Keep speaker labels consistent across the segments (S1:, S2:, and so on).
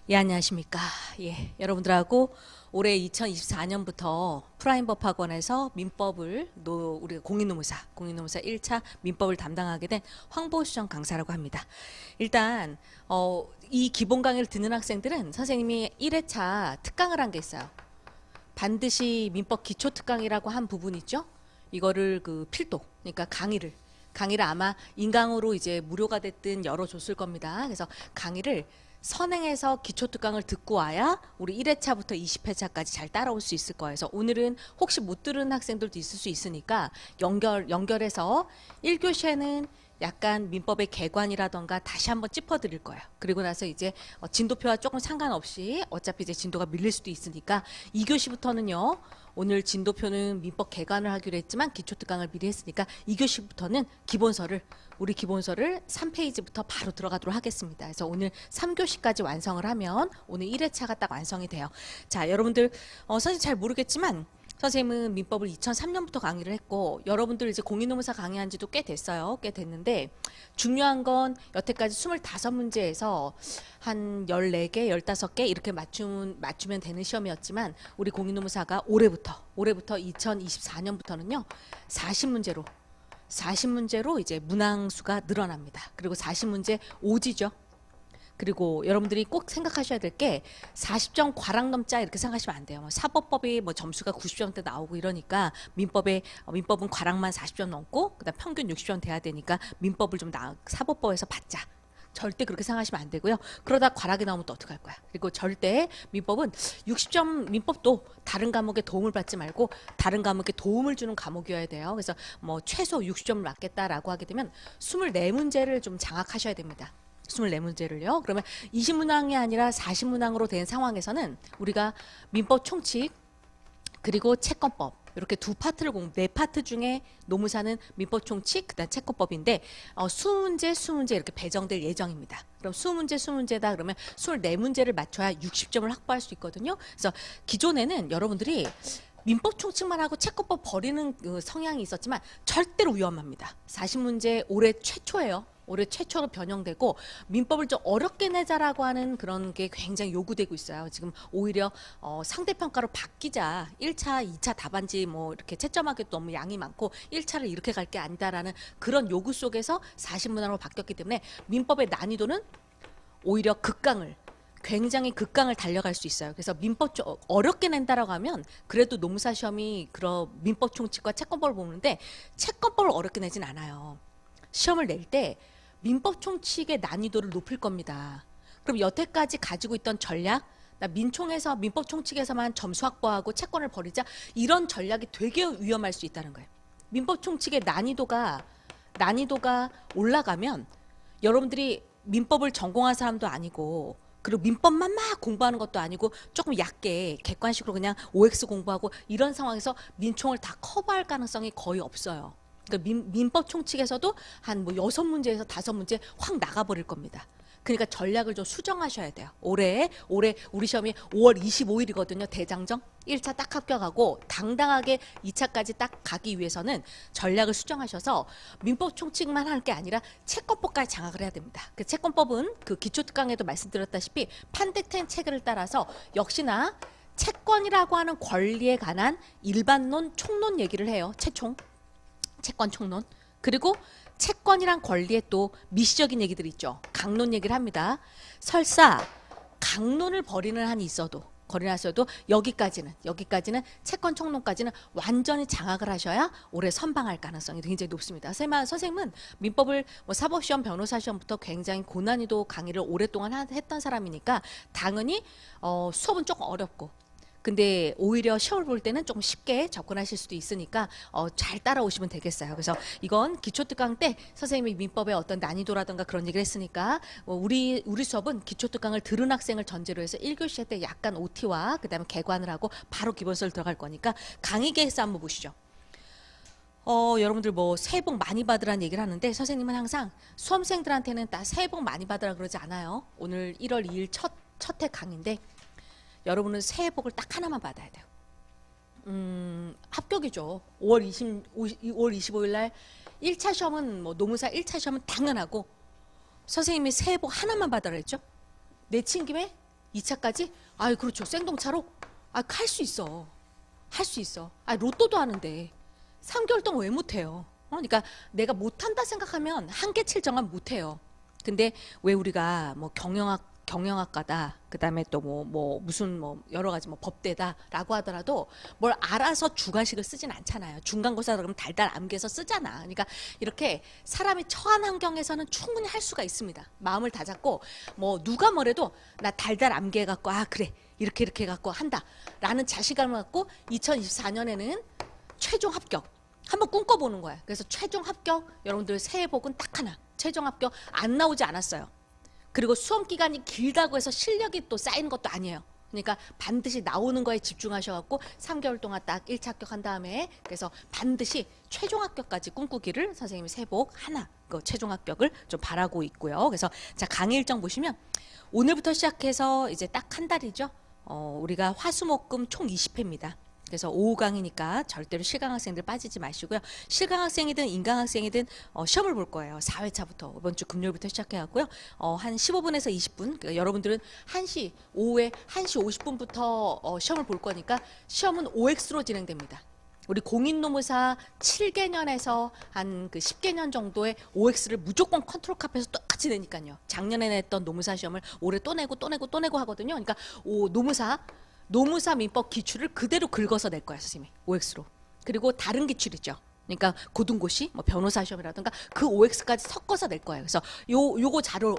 S1: 예, 안녕하십니까. 예, 여러분들하고 올해 2024년부터 프라임법학원에서 민법을 우리가 공인노무사 1차 민법을 담당하게 된 황보수정 강사라고 합니다. 일단 이 기본 강의를 듣는 학생들은 선생님이 1회차 특강을 한 게 있어요. 반드시 민법 기초 특강이라고 한 부분 있죠? 이거를 필독, 그러니까 강의를 아마 인강으로 이제 무료가 됐든 열어줬을 겁니다. 그래서 강의를 선행해서 기초특강을 듣고 와야 우리 1회차부터 20회차까지 잘 따라올 수 있을 거예요. 그래서 오늘은 혹시 못 들은 학생들도 있을 수 있으니까 연결해서 1교시에는 약간 민법의 개관이라던가 다시 한번 짚어드릴 거예요. 그리고 나서 이제 진도표와 조금 상관없이 어차피 이제 진도가 밀릴 수도 있으니까 2교시부터는요. 오늘 진도표는 민법 개관을 하기로 했지만 기초특강을 미리 했으니까 2교시부터는 우리 기본서를 3페이지부터 바로 들어가도록 하겠습니다. 그래서 오늘 3교시까지 완성을 하면 오늘 1회차가 딱 완성이 돼요. 자, 여러분들 사실 잘 모르겠지만 선생님은 민법을 2003년부터 강의를 했고 여러분들 이제 공인노무사 강의한 지도 꽤 됐어요. 꽤 됐는데 중요한 건 여태까지 25문제에서 한 14개, 15개 이렇게 맞추면 되는 시험이었지만 우리 공인노무사가 올해부터 2024년부터는요. 40문제로 이제 문항수가 늘어납니다. 그리고 40문제 오지죠. 그리고 여러분들이 꼭 생각하셔야 될 게 40점 과락 넘자 이렇게 생각하시면 안 돼요. 사법법이 점수가 90점대 나오고 이러니까 민법은 과락만 40점 넘고 그다음 평균 60점 돼야 되니까 민법을 좀 사법법에서 받자. 절대 그렇게 생각하시면 안 되고요. 그러다 과락이 나오면 또 어떡할 거야. 그리고 절대 민법은 60점 민법도 다른 과목에 도움을 받지 말고 다른 과목에 도움을 주는 과목이어야 돼요. 그래서 최소 60점을 맞겠다라고 하게 되면 24문제를 좀 장악하셔야 됩니다. 24문제를요. 그러면 20문항이 아니라 40문항으로 된 상황에서는 우리가 민법 총칙 그리고 채권법 이렇게 두 파트를 네 파트 중에 노무사는 민법 총칙 그다음 채권법인데 20문제 이렇게 배정될 예정입니다. 그럼 20문제다 그러면 24문제를 맞춰야 60점을 확보할 수 있거든요. 그래서 기존에는 여러분들이 민법 총칙만 하고 채권법 버리는 성향이 있었지만 절대로 위험합니다. 40문제 올해 최초예요. 올해 최초로 변형되고 민법을 좀 어렵게 내자라고 하는 그런 게 굉장히 요구되고 있어요. 지금 오히려 상대평가로 바뀌자 1차, 2차 답안지 이렇게 채점하기도 너무 양이 많고 1차를 이렇게 갈 게 아니다라는 그런 요구 속에서 40문항으로 바뀌었기 때문에 민법의 난이도는 오히려 굉장히 극강을 달려갈 수 있어요. 그래서 민법 어렵게 낸다라고 하면 그래도 노무사 시험이 그런 민법 총칙과 채권법을 보는데 채권법을 어렵게 내진 않아요. 시험을 낼 때 민법 총칙의 난이도를 높일 겁니다. 그럼 여태까지 가지고 있던 전략, 나 민총에서 민법 총칙에서만 점수 확보하고 채권을 버리자 이런 전략이 되게 위험할 수 있다는 거예요. 민법 총칙의 난이도가 올라가면 여러분들이 민법을 전공한 사람도 아니고 그리고 민법만 막 공부하는 것도 아니고 조금 얕게 객관식으로 그냥 OX 공부하고 이런 상황에서 민총을 다 커버할 가능성이 거의 없어요. 그러니까 민법 총칙에서도 한 6문제에서 5문제 확 나가버릴 겁니다. 그러니까 전략을 좀 수정하셔야 돼요. 올해 우리 시험이 5월 25일이거든요. 대장정 1차 딱 합격하고 당당하게 2차까지 딱 가기 위해서는 전략을 수정하셔서 민법 총칙만 할 게 아니라 채권법까지 장악을 해야 됩니다. 그 채권법은 그 기초특강에도 말씀드렸다시피 판택된 체계를 따라서 역시나 채권이라고 하는 권리에 관한 일반론, 총론 얘기를 해요. 채권 총론. 그리고 채권이란 권리에 또 미시적인 얘기들이 있죠. 강론 얘기를 합니다. 설사 강론을 버리는 한이 있어도 여기까지는 채권 총론까지는 완전히 장악을 하셔야 올해 선방할 가능성이 굉장히 높습니다. 선생님은 민법을 사법시험, 변호사시험부터 굉장히 고난이도 강의를 오랫동안 했던 사람이니까 당연히 수업은 조금 어렵고 근데 오히려 시험을 볼 때는 조금 쉽게 접근하실 수도 있으니까 잘 따라오시면 되겠어요. 그래서 이건 기초특강 때 선생님이 민법의 어떤 난이도라든가 그런 얘기를 했으니까 우리 수업은 기초특강을 들은 학생을 전제로 해서 1교시 때 약간 OT와 그다음에 개관을 하고 바로 기본서를 들어갈 거니까 강의 계획서 한번 보시죠. 여러분들 새해 복 많이 받으라는 얘기를 하는데 선생님은 항상 수험생들한테는 다 새해 복 많이 받으라 그러지 않아요. 오늘 1월 2일 첫 회 강의인데 여러분은 새해 복을 딱 하나만 받아야 돼요. 합격이죠. 5월 25일 날 1차 시험은 노무사 1차 시험은 당연하고 선생님이 새해 복 하나만 받으라 했죠. 내친 김에 2차까지? 아이 그렇죠. 생동차로? 아, 할 수 있어. 할 수 있어. 아, 로또도 하는데 3개월 동안 왜 못해요? 그러니까 내가 못한다 생각하면 한계 칠 정하면 못해요. 근데 왜 우리가 뭐 경영학과다, 그 다음에 또 무슨 여러 가지 법대다라고 하더라도 뭘 알아서 주관식을 쓰진 않잖아요. 중간고사다 그러면 달달 암기해서 쓰잖아. 그러니까 이렇게 사람이 처한 환경에서는 충분히 할 수가 있습니다. 마음을 다잡고 뭐 누가 뭐래도 나 달달 암기해갖고 아 그래 이렇게 해갖고 한다라는 자신감을 갖고 2024년에는 최종 합격 한번 꿈꿔보는 거야. 그래서 최종 합격 여러분들 새해 복은 딱 하나. 최종 합격 안 나오지 않았어요. 그리고 수험 기간이 길다고 해서 실력이 또 쌓이는 것도 아니에요. 그러니까 반드시 나오는 거에 집중하셔갖고 3개월 동안 딱 1차 합격한 다음에 그래서 반드시 최종 합격까지 꿈꾸기를 선생님이 새해 복 하나 그 최종 합격을 좀 바라고 있고요. 그래서 자 강의 일정 보시면 오늘부터 시작해서 이제 딱 한 달이죠. 우리가 화수목금 총 20회입니다. 그래서 오후 강의니까 절대로 실강 학생들 빠지지 마시고요. 실강 학생이든 인강 학생이든 시험을 볼 거예요. 4회차부터 이번 주 금요일부터 시작해갖고요. 한 15분에서 20분. 그러니까 여러분들은 1시 오후에 1시 50분부터 시험을 볼 거니까 시험은 OX로 진행됩니다. 우리 공인노무사 7개년에서 한 그 10개년 정도의 OX를 무조건 컨트롤 캅에서 똑같이 내니까요. 작년에 냈던 노무사 시험을 올해 또 내고 하거든요. 그러니까 노무사 민법 기출을 그대로 긁어서 낼 거야, 선생님이. OX로. 그리고 다른 기출이죠. 그러니까 고등고시, 변호사 시험이라든가 그 OX까지 섞어서 낼 거예요. 그래서 요거 자료,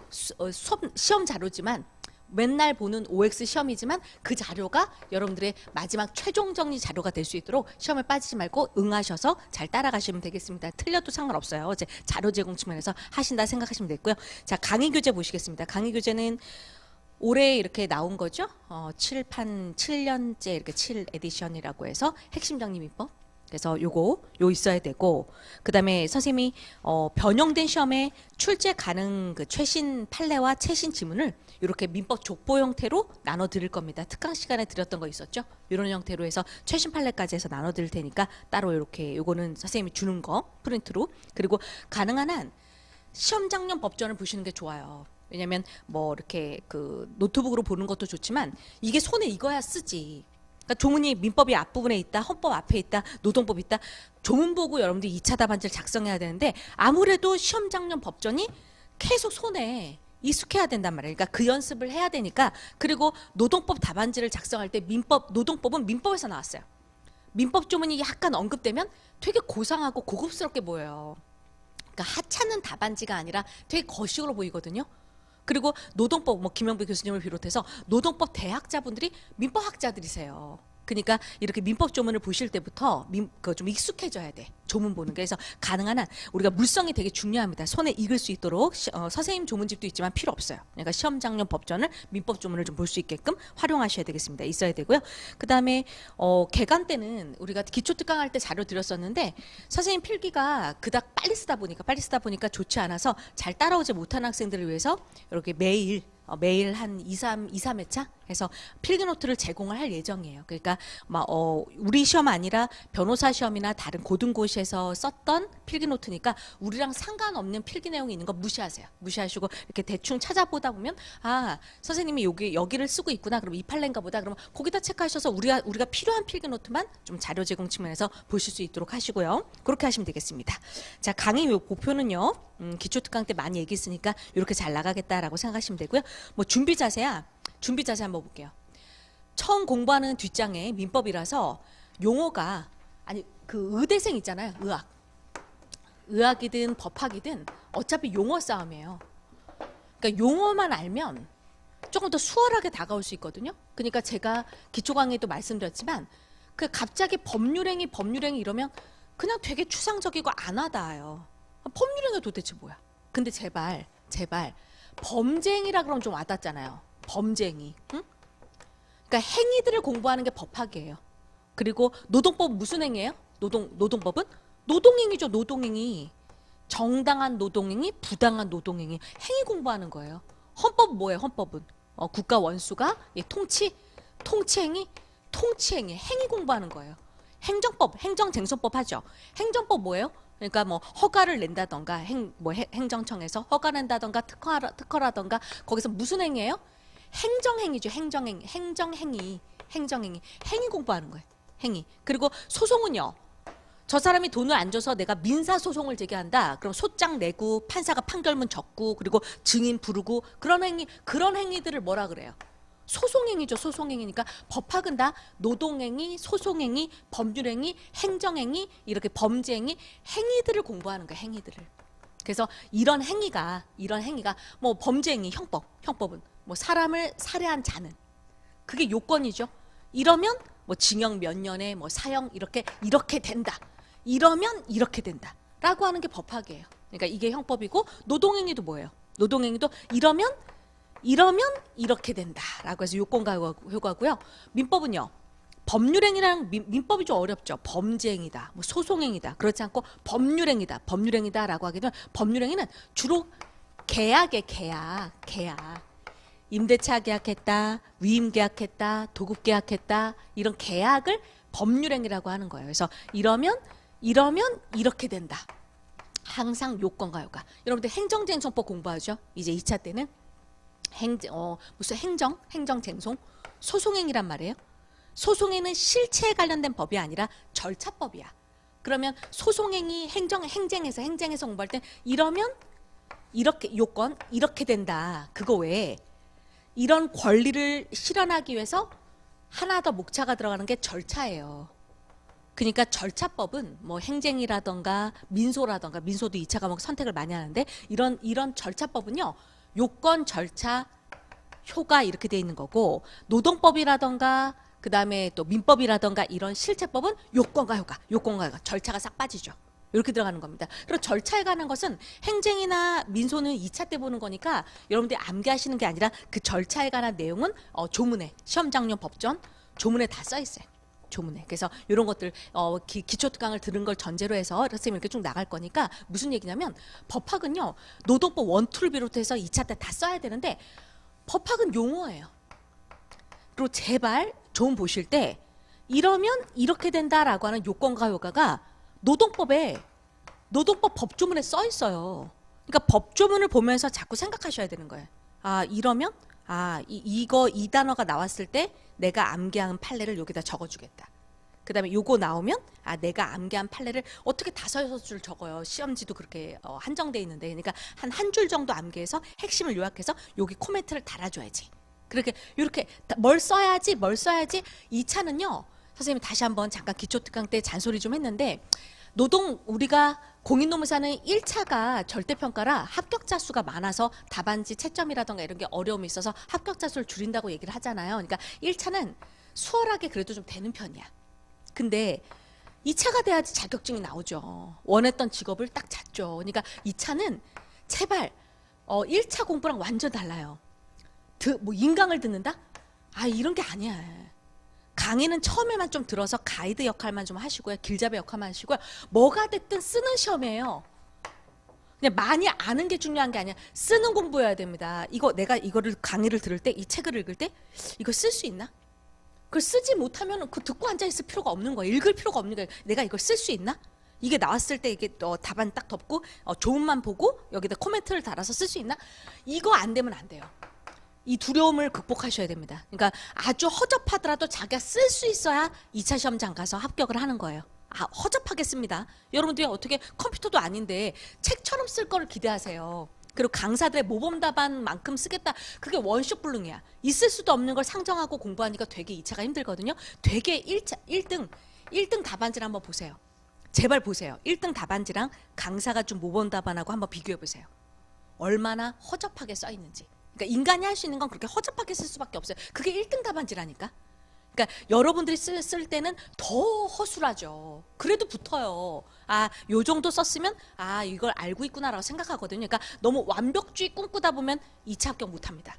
S1: 시험 자료지만 맨날 보는 OX 시험이지만 그 자료가 여러분들의 마지막 최종 정리 자료가 될 수 있도록 시험에 빠지지 말고 응하셔서 잘 따라가시면 되겠습니다. 틀려도 상관없어요. 이제 자료 제공 측면에서 하신다 생각하시면 되고요. 자, 강의 교재 보시겠습니다. 강의 교재는 올해 이렇게 나온 거죠. 7년째 이렇게 7 에디션이라고 해서 핵심 정리 민법. 그래서 요 있어야 되고 그다음에 선생님이 변형된 시험에 출제 가능 그 최신 판례와 최신 지문을 이렇게 민법 족보 형태로 나눠 드릴 겁니다. 특강 시간에 드렸던 거 있었죠? 이런 형태로 해서 최신 판례까지 해서 나눠 드릴 테니까 따로 이렇게 요거는 선생님이 주는 거 프린트로. 그리고 가능한 한 시험 장면 법전을 보시는 게 좋아요. 왜냐면 이렇게 그 노트북으로 보는 것도 좋지만 이게 손에 익어야 쓰지. 그러니까 조문이 민법이 앞부분에 있다, 헌법 앞에 있다, 노동법 있다. 조문 보고 여러분들이 2차 답안지를 작성해야 되는데 아무래도 시험 장면 법전이 계속 손에 익숙해야 된단 말이에요. 그러니까 그 연습을 해야 되니까. 그리고 노동법 답안지를 작성할 때 노동법은 민법에서 나왔어요. 민법 조문이 약간 언급되면 되게 고상하고 고급스럽게 보여요. 그러니까 하찮은 답안지가 아니라 되게 거식으로 보이거든요. 그리고 노동법 김영배 교수님을 비롯해서 노동법 대학자분들이 민법 학자들이세요. 그러니까 이렇게 민법 조문을 보실 때부터 좀 익숙해져야 돼. 조문 보는 게. 그래서 가능한 한 우리가 물성이 되게 중요합니다. 손에 익을 수 있도록 선생님 조문집도 있지만 필요 없어요. 그러니까 시험 장면 법전을 민법 조문을 좀 볼 수 있게끔 활용하셔야 되겠습니다. 있어야 되고요. 그다음에 개간 때는 우리가 기초 특강할 때 자료 드렸었는데 선생님 필기가 그닥 빨리 쓰다 보니까 좋지 않아서 잘 따라오지 못하는 학생들을 위해서 이렇게 매일 한 2-3회차 해서 필기노트를 제공을 할 예정이에요. 그러니까 우리 시험 아니라 변호사 시험이나 다른 고등고시에서 썼던 필기노트니까 우리랑 상관없는 필기 내용이 있는 거 무시하시고 이렇게 대충 찾아보다 보면 아 선생님이 여기를 쓰고 있구나. 그럼 이 판례인가 보다. 그러면 거기다 체크하셔서 우리가 필요한 필기노트만 좀 자료 제공 측면에서 보실 수 있도록 하시고요. 그렇게 하시면 되겠습니다. 자, 강의 목표는요. 기초 특강 때 많이 얘기했으니까 이렇게 잘 나가겠다라고 생각하시면 되고요. 준비 자세 한번 볼게요. 처음 공부하는 뒷장에 민법이라서 용어가 그 의대생 있잖아요. 의학이든 법학이든 어차피 용어 싸움이에요. 그러니까 용어만 알면 조금 더 수월하게 다가올 수 있거든요. 그러니까 제가 기초 강의도 말씀드렸지만 그 갑자기 법률행위 이러면 그냥 되게 추상적이고 안 와닿아요. 법률행위 도대체 뭐야? 근데 제발 범죄행위라 그러면 좀 와닿잖아요. 범죄행위. 응? 그러니까 행위들을 공부하는 게 법학이에요. 그리고 노동법은 무슨 행위예요? 노동법은 노동행위죠. 노동행위. 정당한 노동행위, 부당한 노동행위. 행위 공부하는 거예요. 헌법은 뭐예요? 헌법은 국가 원수가 통치행위, 행위 공부하는 거예요. 행정법, 행정쟁소법 하죠. 행정법 뭐예요? 그러니까 허가를 낸다던가 행정청에서 허가 낸다던가 특허라던가 거기서 무슨 행위예요? 행정행위죠. 행정행위. 행위 공부하는 거예요. 행위. 그리고 소송은요. 저 사람이 돈을 안 줘서 내가 민사소송을 제기한다. 그럼 소장 내고 판사가 판결문 적고 그리고 증인 부르고 그런 행위들을 뭐라 그래요? 소송행위죠. 소송행위니까 법학은 다 노동행위, 소송행위, 법률행위, 행정행위, 이렇게 범죄행위, 행위들을 공부하는 거예요. 행위들을. 그래서 이런 행위가 뭐 범죄행위, 형법은 뭐 사람을 살해한 자는 그게 요건이죠. 이러면 뭐 징역 몇 년에 뭐 사형 이렇게 된다. 이러면 이렇게 된다라고 하는 게 법학이에요. 그러니까 이게 형법이고 노동행위도 뭐예요? 노동행위도 이러면 이렇게 된다라고 해서 요건과 효과고요. 민법은요. 법률행위랑 민법이 좀 어렵죠. 범죄행위다, 뭐 소송행위다. 그렇지 않고 법률행위다라고 하게 되면 법률행위는 주로 계약의 계약. 임대차 계약했다, 위임 계약했다, 도급 계약했다 이런 계약을 법률행위라고 하는 거예요. 그래서 이러면 이렇게 된다. 항상 요건과 효과. 여러분들 행정쟁송법 공부하죠? 이제 2차 때는 무슨 행정쟁송, 소송행위란 말이에요. 소송행위는 실체에 관련된 법이 아니라 절차법이야. 그러면 소송행위, 행정에서 공부할 때 이러면 이렇게 요건 이렇게 된다. 그거 외에 이런 권리를 실현하기 위해서 하나 더 목차가 들어가는 게 절차예요. 그러니까 절차법은 뭐 행정이라던가 민소도 2차 과목 선택을 많이 하는데 이런 절차법은요. 요건, 절차, 효과 이렇게 돼 있는 거고 노동법이라던가 그다음에 또 민법이라던가 이런 실체법은 요건과 효과 절차가 싹 빠지죠. 이렇게 들어가는 겁니다. 그리고 절차에 관한 것은 행정이나 민소는 2차 때 보는 거니까 여러분들이 암기하시는 게 아니라 그 절차에 관한 내용은 조문에 시험장용 법전 조문에 다 써 있어요. 조문에. 그래서 이런 것들 기초 특강을 들은 걸 전제로 해서 선생님 이렇게 쭉 나갈 거니까 무슨 얘기냐면 법학은요. 노동법 1, 2를 비롯해서 2차 때 다 써야 되는데 법학은 용어예요. 그리고 제발 좀 보실 때 이러면 이렇게 된다라고 하는 요건과 효과가 노동법 법조문에 써 있어요. 그러니까 법조문을 보면서 자꾸 생각하셔야 되는 거예요. 아 이러면 이 단어가 나왔을 때 내가 암기한 판례를 여기다 적어주겠다. 그 다음에 요거 나오면 내가 암기한 판례를 어떻게 5-6줄 적어요. 시험지도 그렇게 한정돼 있는데 그러니까 한 줄 정도 암기해서 핵심을 요약해서 여기 코멘트를 달아줘야지. 그렇게 이렇게 뭘 써야지 2차는요. 선생님이 다시 한번 잠깐 기초특강 때 잔소리 좀 했는데 우리가 공인노무사는 1차가 절대평가라 합격자 수가 많아서 답안지 채점이라던가 이런 게 어려움이 있어서 합격자 수를 줄인다고 얘기를 하잖아요. 그러니까 1차는 수월하게 그래도 좀 되는 편이야. 근데 2차가 돼야지 자격증이 나오죠. 원했던 직업을 딱 찾죠. 그러니까 2차는 제발 1차 공부랑 완전 달라요. 뭐 인강을 듣는다? 이런 게 아니야. 강의는 처음에만 좀 들어서 가이드 역할만 좀 하시고요. 길잡이 역할만 하시고요. 뭐가 됐든 쓰는 시험이에요. 그냥 많이 아는 게 중요한 게 아니야. 쓰는 공부여야 됩니다. 내가 이거를 강의를 들을 때 이 책을 읽을 때 이거 쓸 수 있나? 그걸 쓰지 못하면 그 듣고 앉아 있을 필요가 없는 거예요. 읽을 필요가 없는 거예요. 내가 이걸 쓸 수 있나? 이게 나왔을 때 이게 답안 딱 덮고 조문만 보고 여기다 코멘트를 달아서 쓸 수 있나? 이거 안 되면 안 돼요. 이 두려움을 극복하셔야 됩니다. 그러니까 아주 허접하더라도 자기가 쓸 수 있어야 2차 시험장 가서 합격을 하는 거예요. 허접하겠습니다. 여러분들이 어떻게 컴퓨터도 아닌데 책처럼 쓸 거를 기대하세요. 그리고 강사들의 모범 답안만큼 쓰겠다. 그게 원쇼 불능이야. 있을 수도 없는 걸 상정하고 공부하니까 되게 2차가 힘들거든요. 되게 1등 답안지를 한번 보세요. 제발 보세요. 1등 답안지랑 강사가 준 모범 답안하고 한번 비교해 보세요. 얼마나 허접하게 써 있는지. 그러니까 인간이 할 수 있는 건 그렇게 허접하게 쓸 수밖에 없어요. 그게 1등 답안지라니까. 그러니까 여러분들이 쓸 때는 더 허술하죠. 그래도 붙어요. 요 정도 썼으면 이걸 알고 있구나라고 생각하거든요. 그러니까 너무 완벽주의 꿈꾸다 보면 2차 합격 못합니다.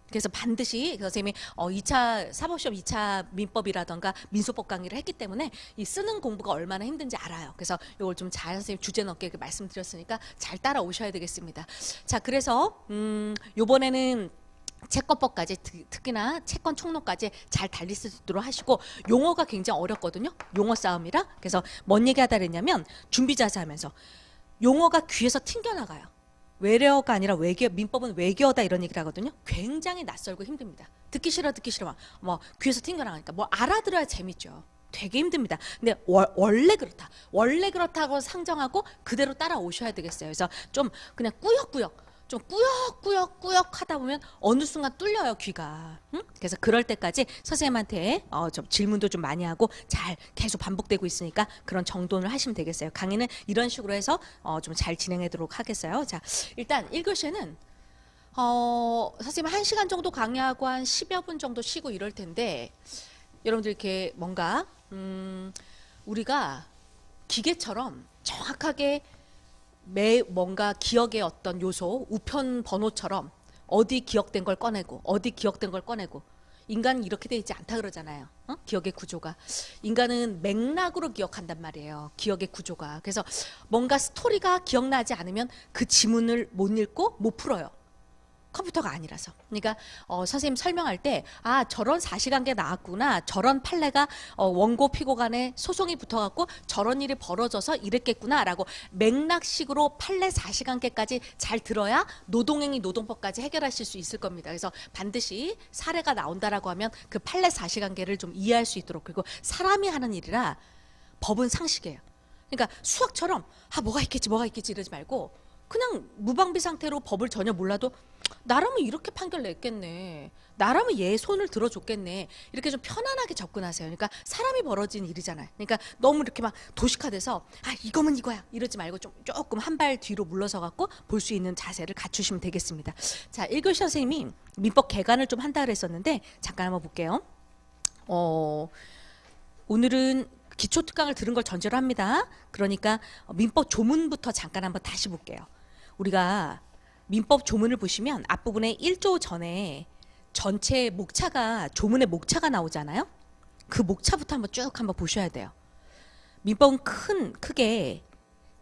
S1: 그래서 반드시 선생님이 2차 사법시험 2차 민법이라던가 민소법 강의를 했기 때문에 이 쓰는 공부가 얼마나 힘든지 알아요. 그래서 이걸 좀 잘 선생님 주제 넘게 말씀드렸으니까 잘 따라오셔야 되겠습니다. 자, 그래서 요번에는 채권법까지 특히나 채권 총론까지 잘 달릴 수 있도록 하시고 용어가 굉장히 어렵거든요. 용어 싸움이라. 그래서 뭔 얘기하다 그랬냐면 준비 자세 하면서 용어가 귀에서 튕겨나가요. 외래어가 아니라 외계어, 민법은 외계어다 이런 얘기를 하거든요. 굉장히 낯설고 힘듭니다. 듣기 싫어 뭐 귀에서 튕겨나가니까 뭐 알아들어야 재밌죠. 되게 힘듭니다. 근데 원래 그렇다. 원래 그렇다고 상정하고 그대로 따라오셔야 되겠어요. 그래서 좀 그냥 꾸역꾸역 좀 꾸역꾸역 하다 보면 어느 순간 뚫려요, 귀가. 응? 그래서 그럴 때까지 선생님한테 좀 질문도 좀 많이 하고 잘 계속 반복되고 있으니까 그런 정돈을 하시면 되겠어요. 강의는 이런 식으로 해서 좀 잘 진행하도록 하겠어요. 자, 일단 1교시에는 선생님 1시간 정도 강의하고 한 10여 분 정도 쉬고 이럴 텐데 여러분들 이렇게 뭔가 우리가 기계처럼 정확하게 뭔가 기억의 어떤 요소, 우편 번호처럼 어디 기억된 걸 꺼내고 어디 기억된 걸 꺼내고 인간은 이렇게 돼 있지 않다 그러잖아요. 기억의 구조가. 인간은 맥락으로 기억한단 말이에요. 기억의 구조가. 그래서 뭔가 스토리가 기억나지 않으면 그 지문을 못 읽고 못 풀어요. 컴퓨터가 아니라서. 그러니까 선생님 설명할 때 저런 사시관계 나왔구나. 저런 판례가 원고 피고 간에 소송이 붙어갖고 저런 일이 벌어져서 이랬겠구나 라고 맥락식으로 판례 사시관계까지 잘 들어야 노동행위 노동법까지 해결하실 수 있을 겁니다. 그래서 반드시 사례가 나온다라고 하면 그 판례 사시관계를 좀 이해할 수 있도록. 그리고 사람이 하는 일이라 법은 상식이에요. 그러니까 수학처럼 뭐가 있겠지 이러지 말고 그냥 무방비 상태로 법을 전혀 몰라도 나라면 이렇게 판결 냈겠네. 나라면 얘 손을 들어줬겠네. 이렇게 좀 편안하게 접근하세요. 그러니까 사람이 벌어진 일이잖아요. 그러니까 너무 이렇게 막 도식화돼서 이거면 이거야 이러지 말고 조금 한 발 뒤로 물러서 갖고 볼 수 있는 자세를 갖추시면 되겠습니다. 자, 1교시 선생님이 민법 개관을 좀 한다 그랬었는데 잠깐 한번 볼게요. 오늘은 기초 특강을 들은 걸 전제로 합니다. 그러니까 민법 조문부터 잠깐 한번 다시 볼게요. 우리가 민법 조문을 보시면 앞부분에 1조 전에 전체 목차가 조문의 목차가 나오잖아요. 그 목차부터 한번 보셔야 돼요. 민법은 크게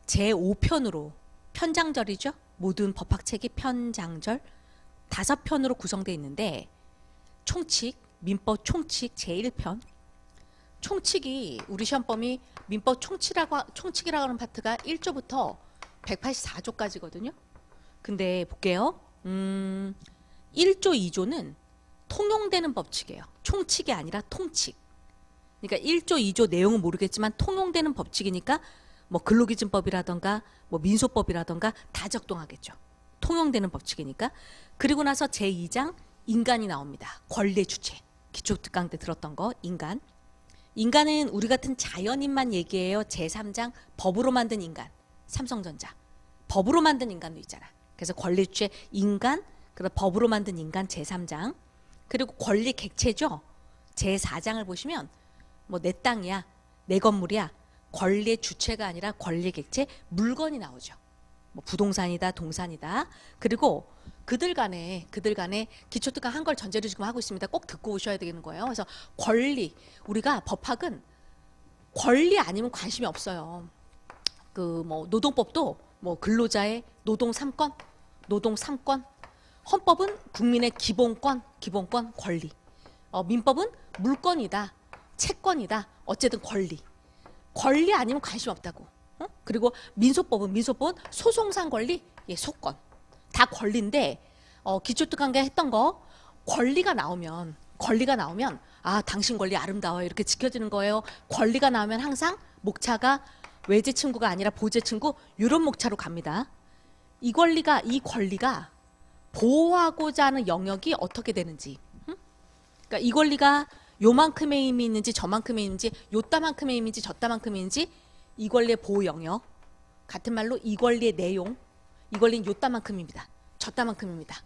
S1: 제5편으로 편장절이죠. 모든 법학책이 편장절 5편으로 구성되어 있는데 민법 총칙 제1편 총칙이 우리 시험범위 민법 총칙이라고 하는 파트가 1조부터 184조까지거든요. 근데 볼게요. 1조, 2조는 통용되는 법칙이에요. 총칙이 아니라 통칙. 그러니까 1조, 2조 내용은 모르겠지만 통용되는 법칙이니까 뭐 근로기준법이라던가 뭐 민소법이라던가 다 적동하겠죠. 통용되는 법칙이니까. 그리고 나서 제2장 인간이 나옵니다. 권리의 주체. 기초특강 때 들었던 거 인간. 인간은 우리 같은 자연인만 얘기해요. 제3장 법으로 만든 인간. 삼성전자. 법으로 만든 인간도 있잖아. 그래서 권리 주체 인간, 그다음 법으로 만든 인간 제3장. 그리고 권리 객체죠. 제4장을 보시면 뭐 내 땅이야, 내 건물이야. 권리의 주체가 아니라 권리 객체 물건이 나오죠. 뭐 부동산이다, 동산이다. 그리고 그들 간에 기초특강 한 걸 전제로 지금 하고 있습니다. 꼭 듣고 오셔야 되는 거예요. 그래서 권리, 우리가 법학은 권리 아니면 관심이 없어요. 그 뭐 노동법도 뭐 근로자의 노동 3권, 헌법은 국민의 기본권 권리. 민법은 물권이다, 채권이다, 어쨌든 권리 아니면 관심 없다고. 그리고 민소법은 소송상 권리, 소권. 다 권리인데 기초특강에 했던 거 권리가 나오면 당신 권리 아름다워요 이렇게 지켜지는 거예요. 권리가 나오면 항상 목차가 외제 친구가 아니라 보제 친구 이런 목차로 갑니다. 이 권리가 보호하고자 하는 영역이 어떻게 되는지. 그러니까 이 권리가 요만큼의 힘이 있는지 저만큼의 있는지 요따만큼의 힘인지 저따만큼의 있는지 이 권리의 보호 영역. 같은 말로 이 권리의 내용. 이 권리는 요따만큼입니다. 저따만큼입니다.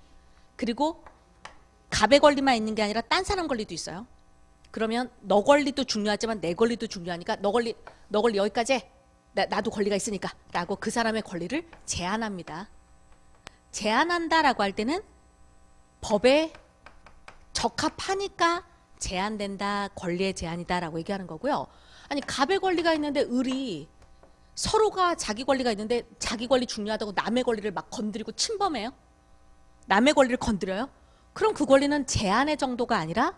S1: 그리고 갑의 권리만 있는 게 아니라 딴 사람 권리도 있어요. 그러면 너 권리도 중요하지만 내 권리도 중요하니까 너 권리 여기까지 해. 나도 권리가 있으니까 라고 그 사람의 권리를 제한합니다. 제한한다라고 할 때는 법에 적합하니까 제한된다, 권리의 제한이다라고 얘기하는 거고요. 아니 갑의 권리가 있는데 을이 서로가 자기 권리가 있는데 자기 권리 중요하다고 남의 권리를 막 건드리고 침범해요? 남의 권리를 건드려요? 그럼 그 권리는 제한의 정도가 아니라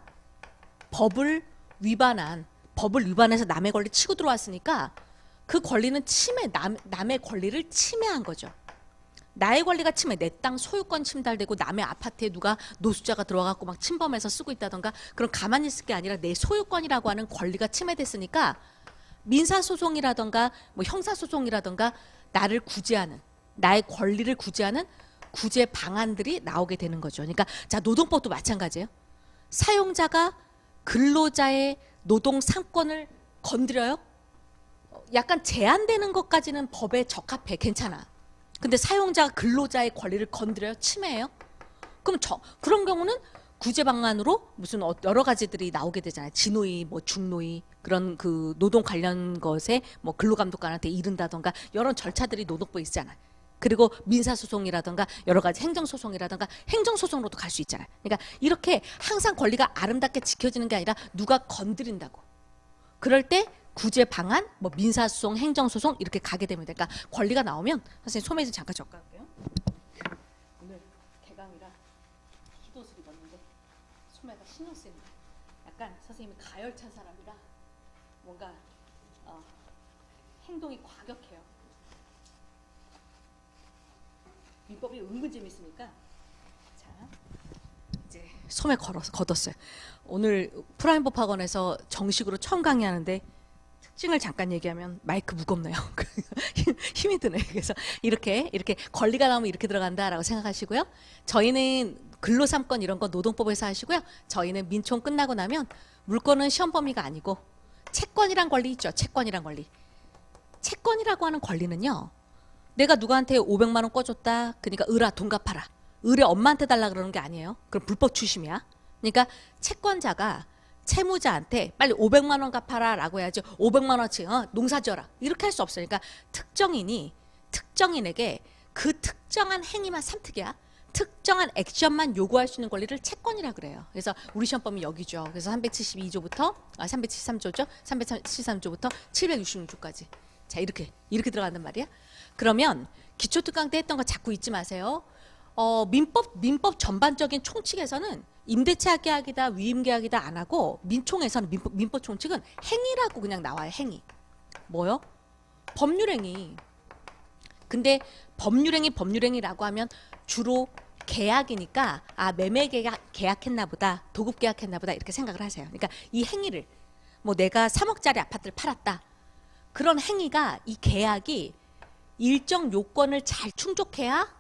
S1: 법을 위반해서 남의 권리 치고 들어왔으니까 그 권리는 남의 권리를 침해한 거죠. 나의 권리가 침해, 내 땅 소유권 침탈되고 남의 아파트에 누가 노숙자가 들어가고 막 침범해서 쓰고 있다던가 그런 가만히 있을 게 아니라 내 소유권이라고 하는 권리가 침해됐으니까 민사소송이라던가 뭐 형사소송이라던가 나를 구제하는, 나의 권리를 구제하는 구제 방안들이 나오게 되는 거죠. 그러니까 자, 노동법도 마찬가지예요. 사용자가 근로자의 노동 상권을 건드려요? 약간 제한되는 것까지는 법에 적합해, 괜찮아. 근데 사용자가 근로자의 권리를 건드려요? 침해해요? 그럼 그런 경우는 구제 방안으로 무슨 여러 가지들이 나오게 되잖아요. 진노위, 뭐 중노위, 그런 그 노동 관련 것에 뭐 근로감독관한테 이른다던가 여러 절차들이 노동법에 있잖아요. 그리고 민사소송이라던가 여러 가지 행정소송이라던가 행정소송으로도 갈 수 있잖아요. 그러니까 이렇게 항상 권리가 아름답게 지켜지는 게 아니라 누가 건드린다고. 그럴 때 구제 방안, 뭐 민사소송, 행정소송 이렇게 가게 됩니다. 그러니까 권리가 나오면 선생님 소매 좀 잠깐 젓갈게요. 오늘 개강이라 흰옷을 입었는데 소매가 신경 쓰입니다. 약간 선생님이 가열찬 사람이라 뭔가 행동이 과격해요. 민법이 은근 재밌으니까 자 이제 소매 걷었어요. 오늘 프라임법 학원에서 정식으로 처음 강의하는데 특징을 잠깐 얘기하면 마이크 무겁네요. 힘이 드네요. 그래서 이렇게 권리가 나오면 이렇게 들어간다라고 생각하시고요. 저희는 근로3권 이런 거 노동법에서 하시고요. 저희는 민총 끝나고 나면 물권은 시험 범위가 아니고 채권이란 권리 있죠. 채권이란 권리. 채권이라고 하는 권리는요. 내가 누구한테 500만 원 꿔줬다. 그러니까 을아 돈 갚아라. 을의 엄마한테 달라 그러는 게 아니에요. 그럼 불법 추심이야. 그러니까 채권자가 채무자한테 빨리 500만 원 갚아라 라고 해야지 500만 원어치 농사 지어라 이렇게 할 수 없어요. 그러니까 특정인에게 그 특정한 행위만 삼특이야. 특정한 액션만 요구할 수 있는 권리를 채권이라 그래요. 그래서 우리 시험법이 여기죠. 그래서 372조부터 373조죠. 373조부터 766조까지. 자, 이렇게 들어간단 말이야. 그러면 기초특강 때 했던 거 자꾸 잊지 마세요. 민법 전반적인 총칙에서는 임대차 계약이다, 위임 계약이다 안 하고 민총에서는 민법 총칙은 행위라고 그냥 나와요. 행위. 뭐요? 법률행위. 근데 법률행위라고 하면 주로 계약이니까 매매 계약했나 보다, 도급 계약했나 보다 이렇게 생각을 하세요. 그러니까 이 행위를 뭐 내가 3억짜리 아파트를 팔았다. 그런 행위가 이 계약이 일정 요건을 잘 충족해야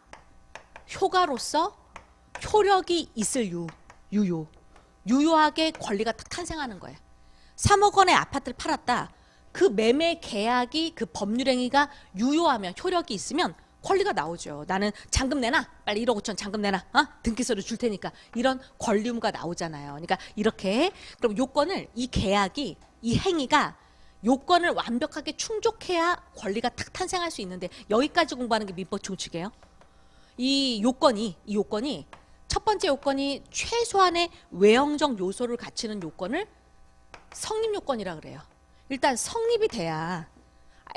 S1: 효과로서 효력이 있을 유효하게 권리가 딱 탄생하는 거예요. 3억 원의 아파트를 팔았다. 그 매매 계약이 그 법률행위가 유효하면 효력이 있으면 권리가 나오죠. 나는 잔금 내놔. 빨리 1억 5천 잔금 내놔. 등기소를 줄 테니까. 이런 권리 의무가 나오잖아요. 그러니까 이렇게 그럼 요건을 이 계약이 이 행위가 요건을 완벽하게 충족해야 권리가 탁 탄생할 수 있는데 여기까지 공부하는 게 민법 총칙이에요. 이 요건이 첫 번째 요건이 최소한의 외형적 요소를 갖추는 요건을 성립 요건이라 그래요. 일단 성립이 돼야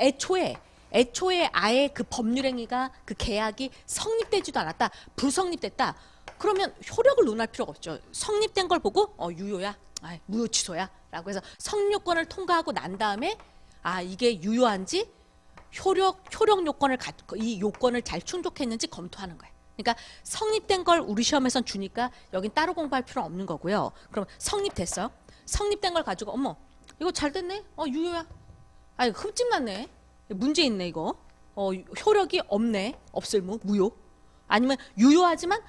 S1: 애초에 아예 그 법률행위가 그 계약이 성립되지도 않았다. 불성립됐다. 그러면 효력을 논할 필요가 없죠. 성립된 걸 보고 유효야. 무효 취소야. 라고 해서 성립 요건을 통과하고 난 다음에 이게 유효한지 효력 요건을 이 요건을 잘 충족했는지 검토하는 거예요. 그러니까 성립된 걸 우리 시험에선 주니까 여긴 따로 공부할 필요 없는 거고요. 그럼 성립됐어요. 성립된 걸 가지고 어머 이거 잘 됐네. 유효야. 흠집 났네. 문제 있네 이거. 효력이 없네. 없을무 무효. 아니면 유효하지만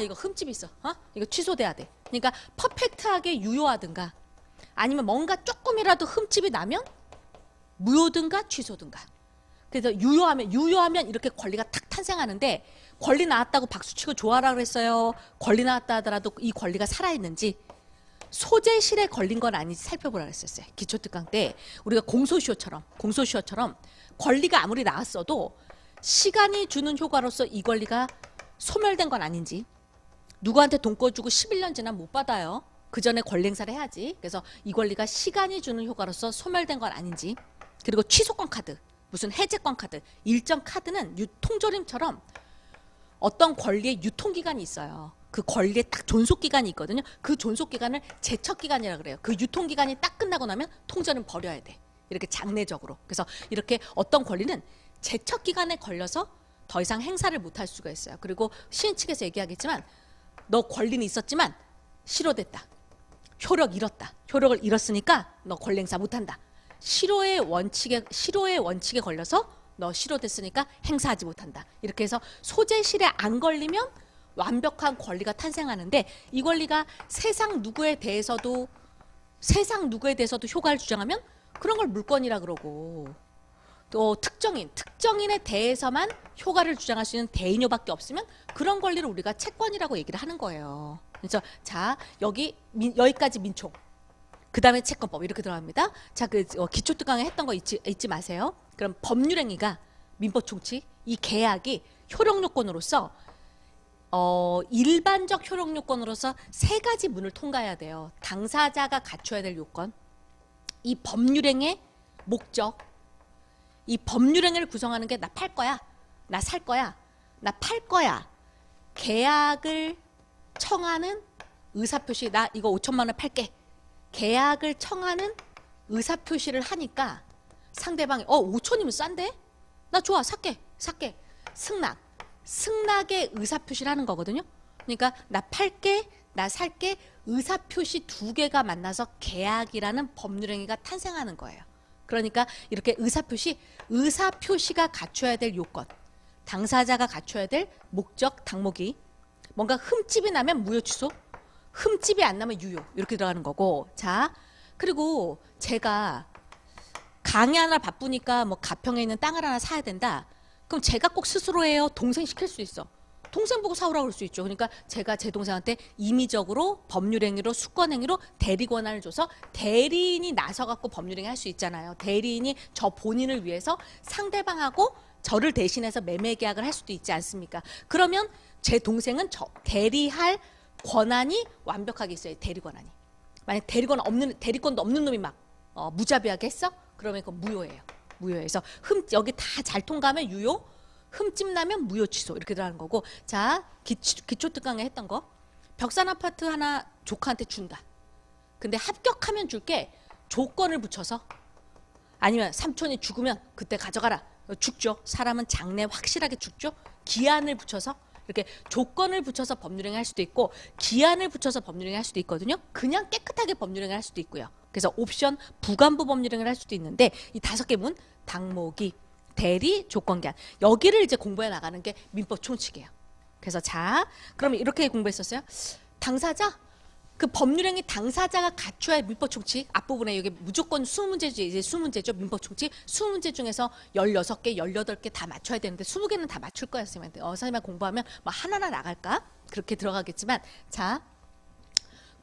S1: 이거 흠집이 있어. 이거 취소돼야 돼. 그러니까 퍼펙트하게 유효하든가 아니면 뭔가 조금이라도 흠집이 나면 무효든가 취소든가. 그래서 유효하면 이렇게 권리가 탁 탄생하는데 권리 나왔다고 박수치고 좋아라 그랬어요. 권리 나왔다 하더라도 이 권리가 살아있는지 소재실에 걸린 건 아닌지 살펴보라 그랬었어요. 기초특강 때 우리가 공소시효처럼 권리가 아무리 나왔어도 시간이 주는 효과로서 이 권리가 소멸된 건 아닌지 누구한테 돈 꿔주고 11년 지나면 못 받아요. 그 전에 권리 행사를 해야지. 그래서 이 권리가 시간이 주는 효과로서 소멸된 건 아닌지 그리고 취소권 카드 무슨 해제권 카드 일정 카드는 통조림처럼 어떤 권리의 유통기간이 있어요. 그 권리의 딱 존속기간이 있거든요. 그 존속기간을 제척기간이라고 그래요. 그 유통기간이 딱 끝나고 나면 통조림 버려야 돼. 이렇게 장례적으로. 그래서 이렇게 어떤 권리는 제척기간에 걸려서 더 이상 행사를 못할 수가 있어요. 그리고 시인 측에서 얘기하겠지만 너 권리는 있었지만 실효됐다. 효력 잃었다. 효력을 잃었으니까 너 권리 행사 못한다. 실효의 원칙에 걸려서 너 실효됐으니까 행사하지 못한다. 이렇게 해서 소재실에 안 걸리면 완벽한 권리가 탄생하는데 이 권리가 세상 누구에 대해서도 효과를 주장하면 그런 걸 물권이라 그러고 또 특정인에 대해서만 효과를 주장할 수 있는 대인효밖에 없으면 그런 권리를 우리가 채권이라고 얘기를 하는 거예요. 그래서 자 여기까지 민총. 그 다음에 채권법 이렇게 들어갑니다. 자, 기초 특강에 했던 거 잊지 마세요. 그럼 법률행위가 민법 총칙 이 계약이 효력 요건으로서 일반적 효력 요건으로서 세 가지 문을 통과해야 돼요. 당사자가 갖춰야 될 요건, 이 법률행위의 목적, 이 법률행위를 구성하는 게 나 팔 거야, 나 살 거야, 나 팔 거야. 계약을 청하는 의사표시, 나 이거 5천만 원 팔게. 계약을 청하는 의사표시를 하니까 상대방이 5천이면 싼데? 나 좋아, 살게. 승낙의 의사표시를 하는 거거든요. 그러니까 나 팔게, 나 살게 의사표시 두 개가 만나서 계약이라는 법률행위가 탄생하는 거예요. 그러니까 이렇게 의사표시가 갖춰야 될 요건, 당사자가 갖춰야 될 목적, 당목이 뭔가 흠집이 나면 무효 취소, 흠집이 안 나면 유효 이렇게 들어가는 거고. 자, 그리고 제가 강의 하나 바쁘니까 뭐 가평에 있는 땅을 하나 사야 된다. 그럼 제가 꼭 스스로 해요? 동생 시킬 수 있어. 동생 보고 사오라고 그럴 수 있죠. 그러니까 제가 제 동생한테 임의적으로 법률행위로 수권행위로 대리권한을 줘서 대리인이 나서갖고 법률행위 할 수 있잖아요. 대리인이 저 본인을 위해서 상대방하고 저를 대신해서 매매계약을 할 수도 있지 않습니까? 그러면 제 동생은 저 대리할 권한이 완벽하게 있어요. 대리권한이. 만약 대리권도 없는 놈이 막 무자비하게 했어? 그러면 그건 무효예요. 무효해서 여기 다 잘 통과하면 유효, 흠집 나면 무효 취소 이렇게 들어가는 거고. 자, 기초 특강에 했던 거. 벽산 아파트 하나 조카한테 준다. 근데 합격하면 줄게. 조건을 붙여서. 아니면 삼촌이 죽으면 그때 가져가라. 죽죠. 사람은 장래 확실하게 죽죠. 기한을 붙여서 이렇게 조건을 붙여서 법률행위 할 수도 있고 기한을 붙여서 법률행위 할 수도 있거든요. 그냥 깨끗하게 법률행위 할 수도 있고요. 그래서 옵션 부간부 법률행위를 할 수도 있는데 이 5개 문 당모기, 대리, 조건기한 여기를 이제 공부해 나가는 게 민법 총칙이에요. 그래서 자, 그러면 이렇게 공부했었어요. 당사자, 그 법률행위 당사자가 갖춰야 할 민법 총칙 앞부분에 여기 무조건 20문제죠. 이제 20문제죠. 민법 총칙 20문제 중에서 16개, 18개 다 맞춰야 되는데 20개는 다 맞출 거예요, 선생님한테. 선생님만 공부하면 뭐 하나나 나갈까? 그렇게 들어가겠지만 자,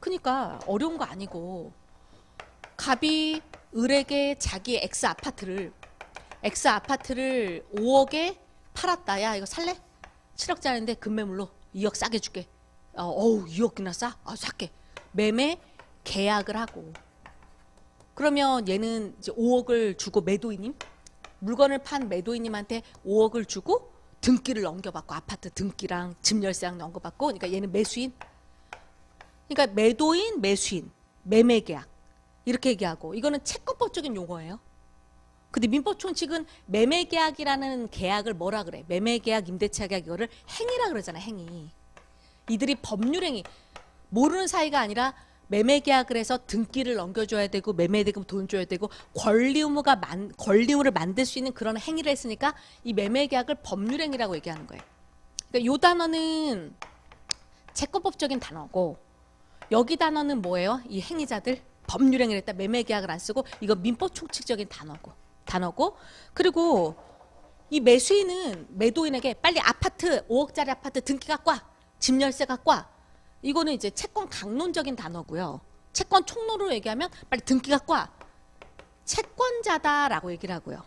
S1: 그러니까 어려운 거 아니고 갑이 을에게 자기 X 아파트를 5억에 팔았다. 야, 이거 살래? 7억짜리인데 금매물로 2억 싸게 줄게. 2억이나 싸? 살게. 매매 계약을 하고. 그러면 얘는 이제 5억을 주고 물건을 판 매도인님한테 5억을 주고 등기를 넘겨받고 아파트 등기랑 집 열쇠랑 넘겨받고. 그러니까 얘는 매수인. 그러니까 매도인, 매수인, 매매 계약 이렇게 얘기하고. 이거는 채권법적인 용어예요. 근데 민법 총칙은 매매계약이라는 계약을 뭐라 그래? 매매계약, 임대차계약 이거를 행위라 그러잖아. 행위. 이들이 법률행위 모르는 사이가 아니라 매매계약을 해서 등기를 넘겨줘야 되고 매매대금 돈 줘야 되고 권리의무를 만들 수 있는 그런 행위를 했으니까 이 매매계약을 법률행위라고 얘기하는 거예요. 그러니까 이 단어는 채권법적인 단어고 여기 단어는 뭐예요? 이 행위자들 법률행위를 했다. 매매계약을 안 쓰고 이거 민법 총칙적인 단어고 그리고 이 매수인은 매도인에게 빨리 5억짜리 아파트 등기 갖고 와. 집 열쇠 갖고 와. 이거는 이제 채권 강론적인 단어고요. 채권 총론으로 얘기하면 빨리 등기 갖고 와. 채권자다라고 얘기를 하고요.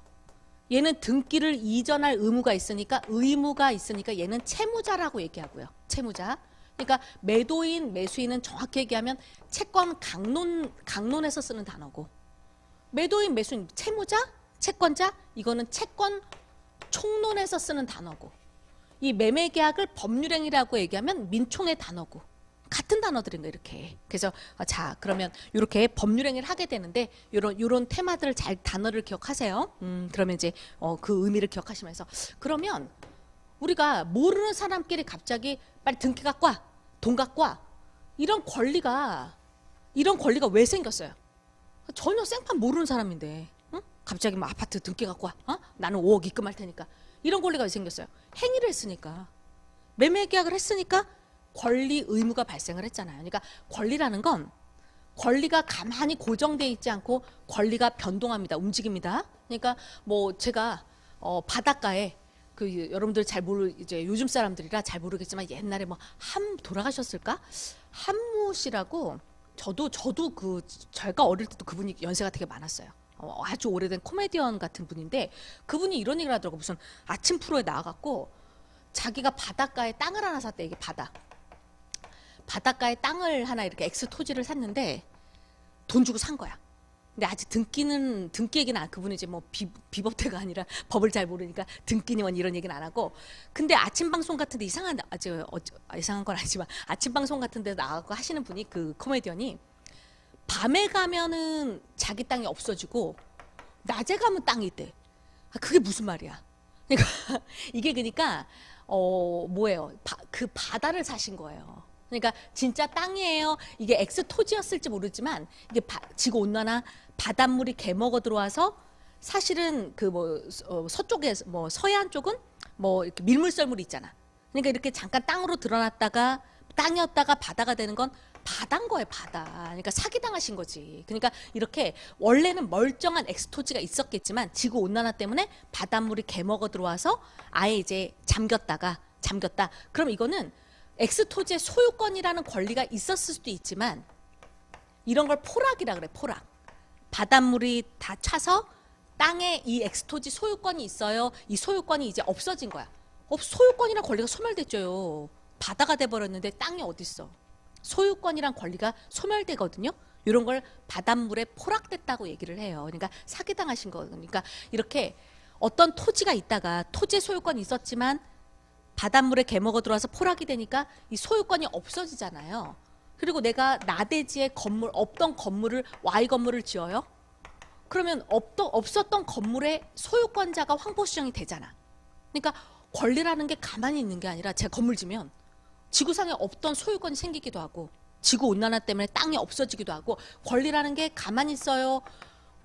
S1: 얘는 등기를 이전할 의무가 있으니까 얘는 채무자라고 얘기하고요. 채무자. 그러니까 매도인, 매수인은 정확히 얘기하면 채권 강론에서 쓰는 단어고 매도인, 매수인, 채무자, 채권자 이거는 채권 총론에서 쓰는 단어고 이 매매계약을 법률행위라고 얘기하면 민총의 단어고 같은 단어들인 거예요. 이렇게. 그래서 자, 그러면 이렇게 법률행위를 하게 되는데 요런 테마들을 잘 단어를 기억하세요. 그러면 이제 그 의미를 기억하시면서 그러면 우리가 모르는 사람끼리 갑자기 빨리 등기 갖고 와, 돈 갖고 와, 이런 권리가 왜 생겼어요? 전혀 생판 모르는 사람인데, 응? 갑자기 뭐 아파트 등기 갖고 와, 나는 5억 입금할 테니까, 이런 권리가 왜 생겼어요? 행위를 했으니까, 매매 계약을 했으니까 권리 의무가 발생을 했잖아요. 그러니까 권리라는 건 권리가 가만히 고정돼 있지 않고 권리가 변동합니다. 움직입니다. 그러니까 뭐 제가 바닷가에 여러분들 잘 이제 요즘 사람들이라 잘 모르겠지만 옛날에 뭐 돌아가셨을까? 한무 씨라고 저도 제가 어릴 때도 그분이 연세가 되게 많았어요. 아주 오래된 코미디언 같은 분인데 그분이 이런 얘기를 하더라고. 무슨 아침 프로에 나와갖고 자기가 바닷가에 땅을 하나 샀대. 이게 바닷가에 땅을 하나 이렇게 X 토지를 샀는데 돈 주고 산 거야. 근데 아직 등기 얘기는 그분이 이제 뭐 비법대가 아니라 법을 잘 모르니까 등기니 원 이런 얘기는 안 하고. 근데 아침 방송 같은데 이상한 건 아니지만 아침 방송 같은데 나가고 하시는 분이 그 코미디언이 밤에 가면은 자기 땅이 없어지고 낮에 가면 땅이 있대. 그게 무슨 말이야? 그러니까 이게 그러니까 뭐예요? 그 바다를 사신 거예요. 그러니까 진짜 땅이에요. 이게 X 토지였을지 모르지만 이게 지구 온난화 바닷물이 개먹어 들어와서 사실은 서쪽에 뭐 서해안 쪽은 뭐 이렇게 밀물썰물이 있잖아. 그러니까 이렇게 잠깐 땅으로 드러났다가 땅이었다가 바다가 되는 건 바다인 거예요, 바다. 그러니까 사기당하신 거지. 그러니까 이렇게 원래는 멀쩡한 X 토지가 있었겠지만 지구 온난화 때문에 바닷물이 개먹어 들어와서 아예 이제 잠겼다. 그럼 이거는 X 토지의 소유권이라는 권리가 있었을 수도 있지만 이런 걸 포락이라 그래, 포락. 바닷물이 다 차서 땅에 이 X 토지 소유권이 있어요. 이 소유권이 이제 없어진 거야. 소유권이란 권리가 소멸됐죠. 바다가 돼버렸는데 땅이 어딨어. 소유권이란 권리가 소멸되거든요. 이런 걸 바닷물에 포락됐다고 얘기를 해요. 그러니까 사기당하신 거. 그러니까 이렇게 어떤 토지가 있다가 토지의 소유권이 있었지만 바닷물에 개먹어 들어와서 포락이 되니까 이 소유권이 없어지잖아요. 그리고 내가 나대지에 없던 건물을 Y 건물을 지어요. 그러면 없었던 건물의 소유권자가 황보수정이 되잖아. 그러니까 권리라는 게 가만히 있는 게 아니라 제가 건물 지면 지구상에 없던 소유권이 생기기도 하고 지구 온난화 때문에 땅이 없어지기도 하고 권리라는 게 가만히 있어요.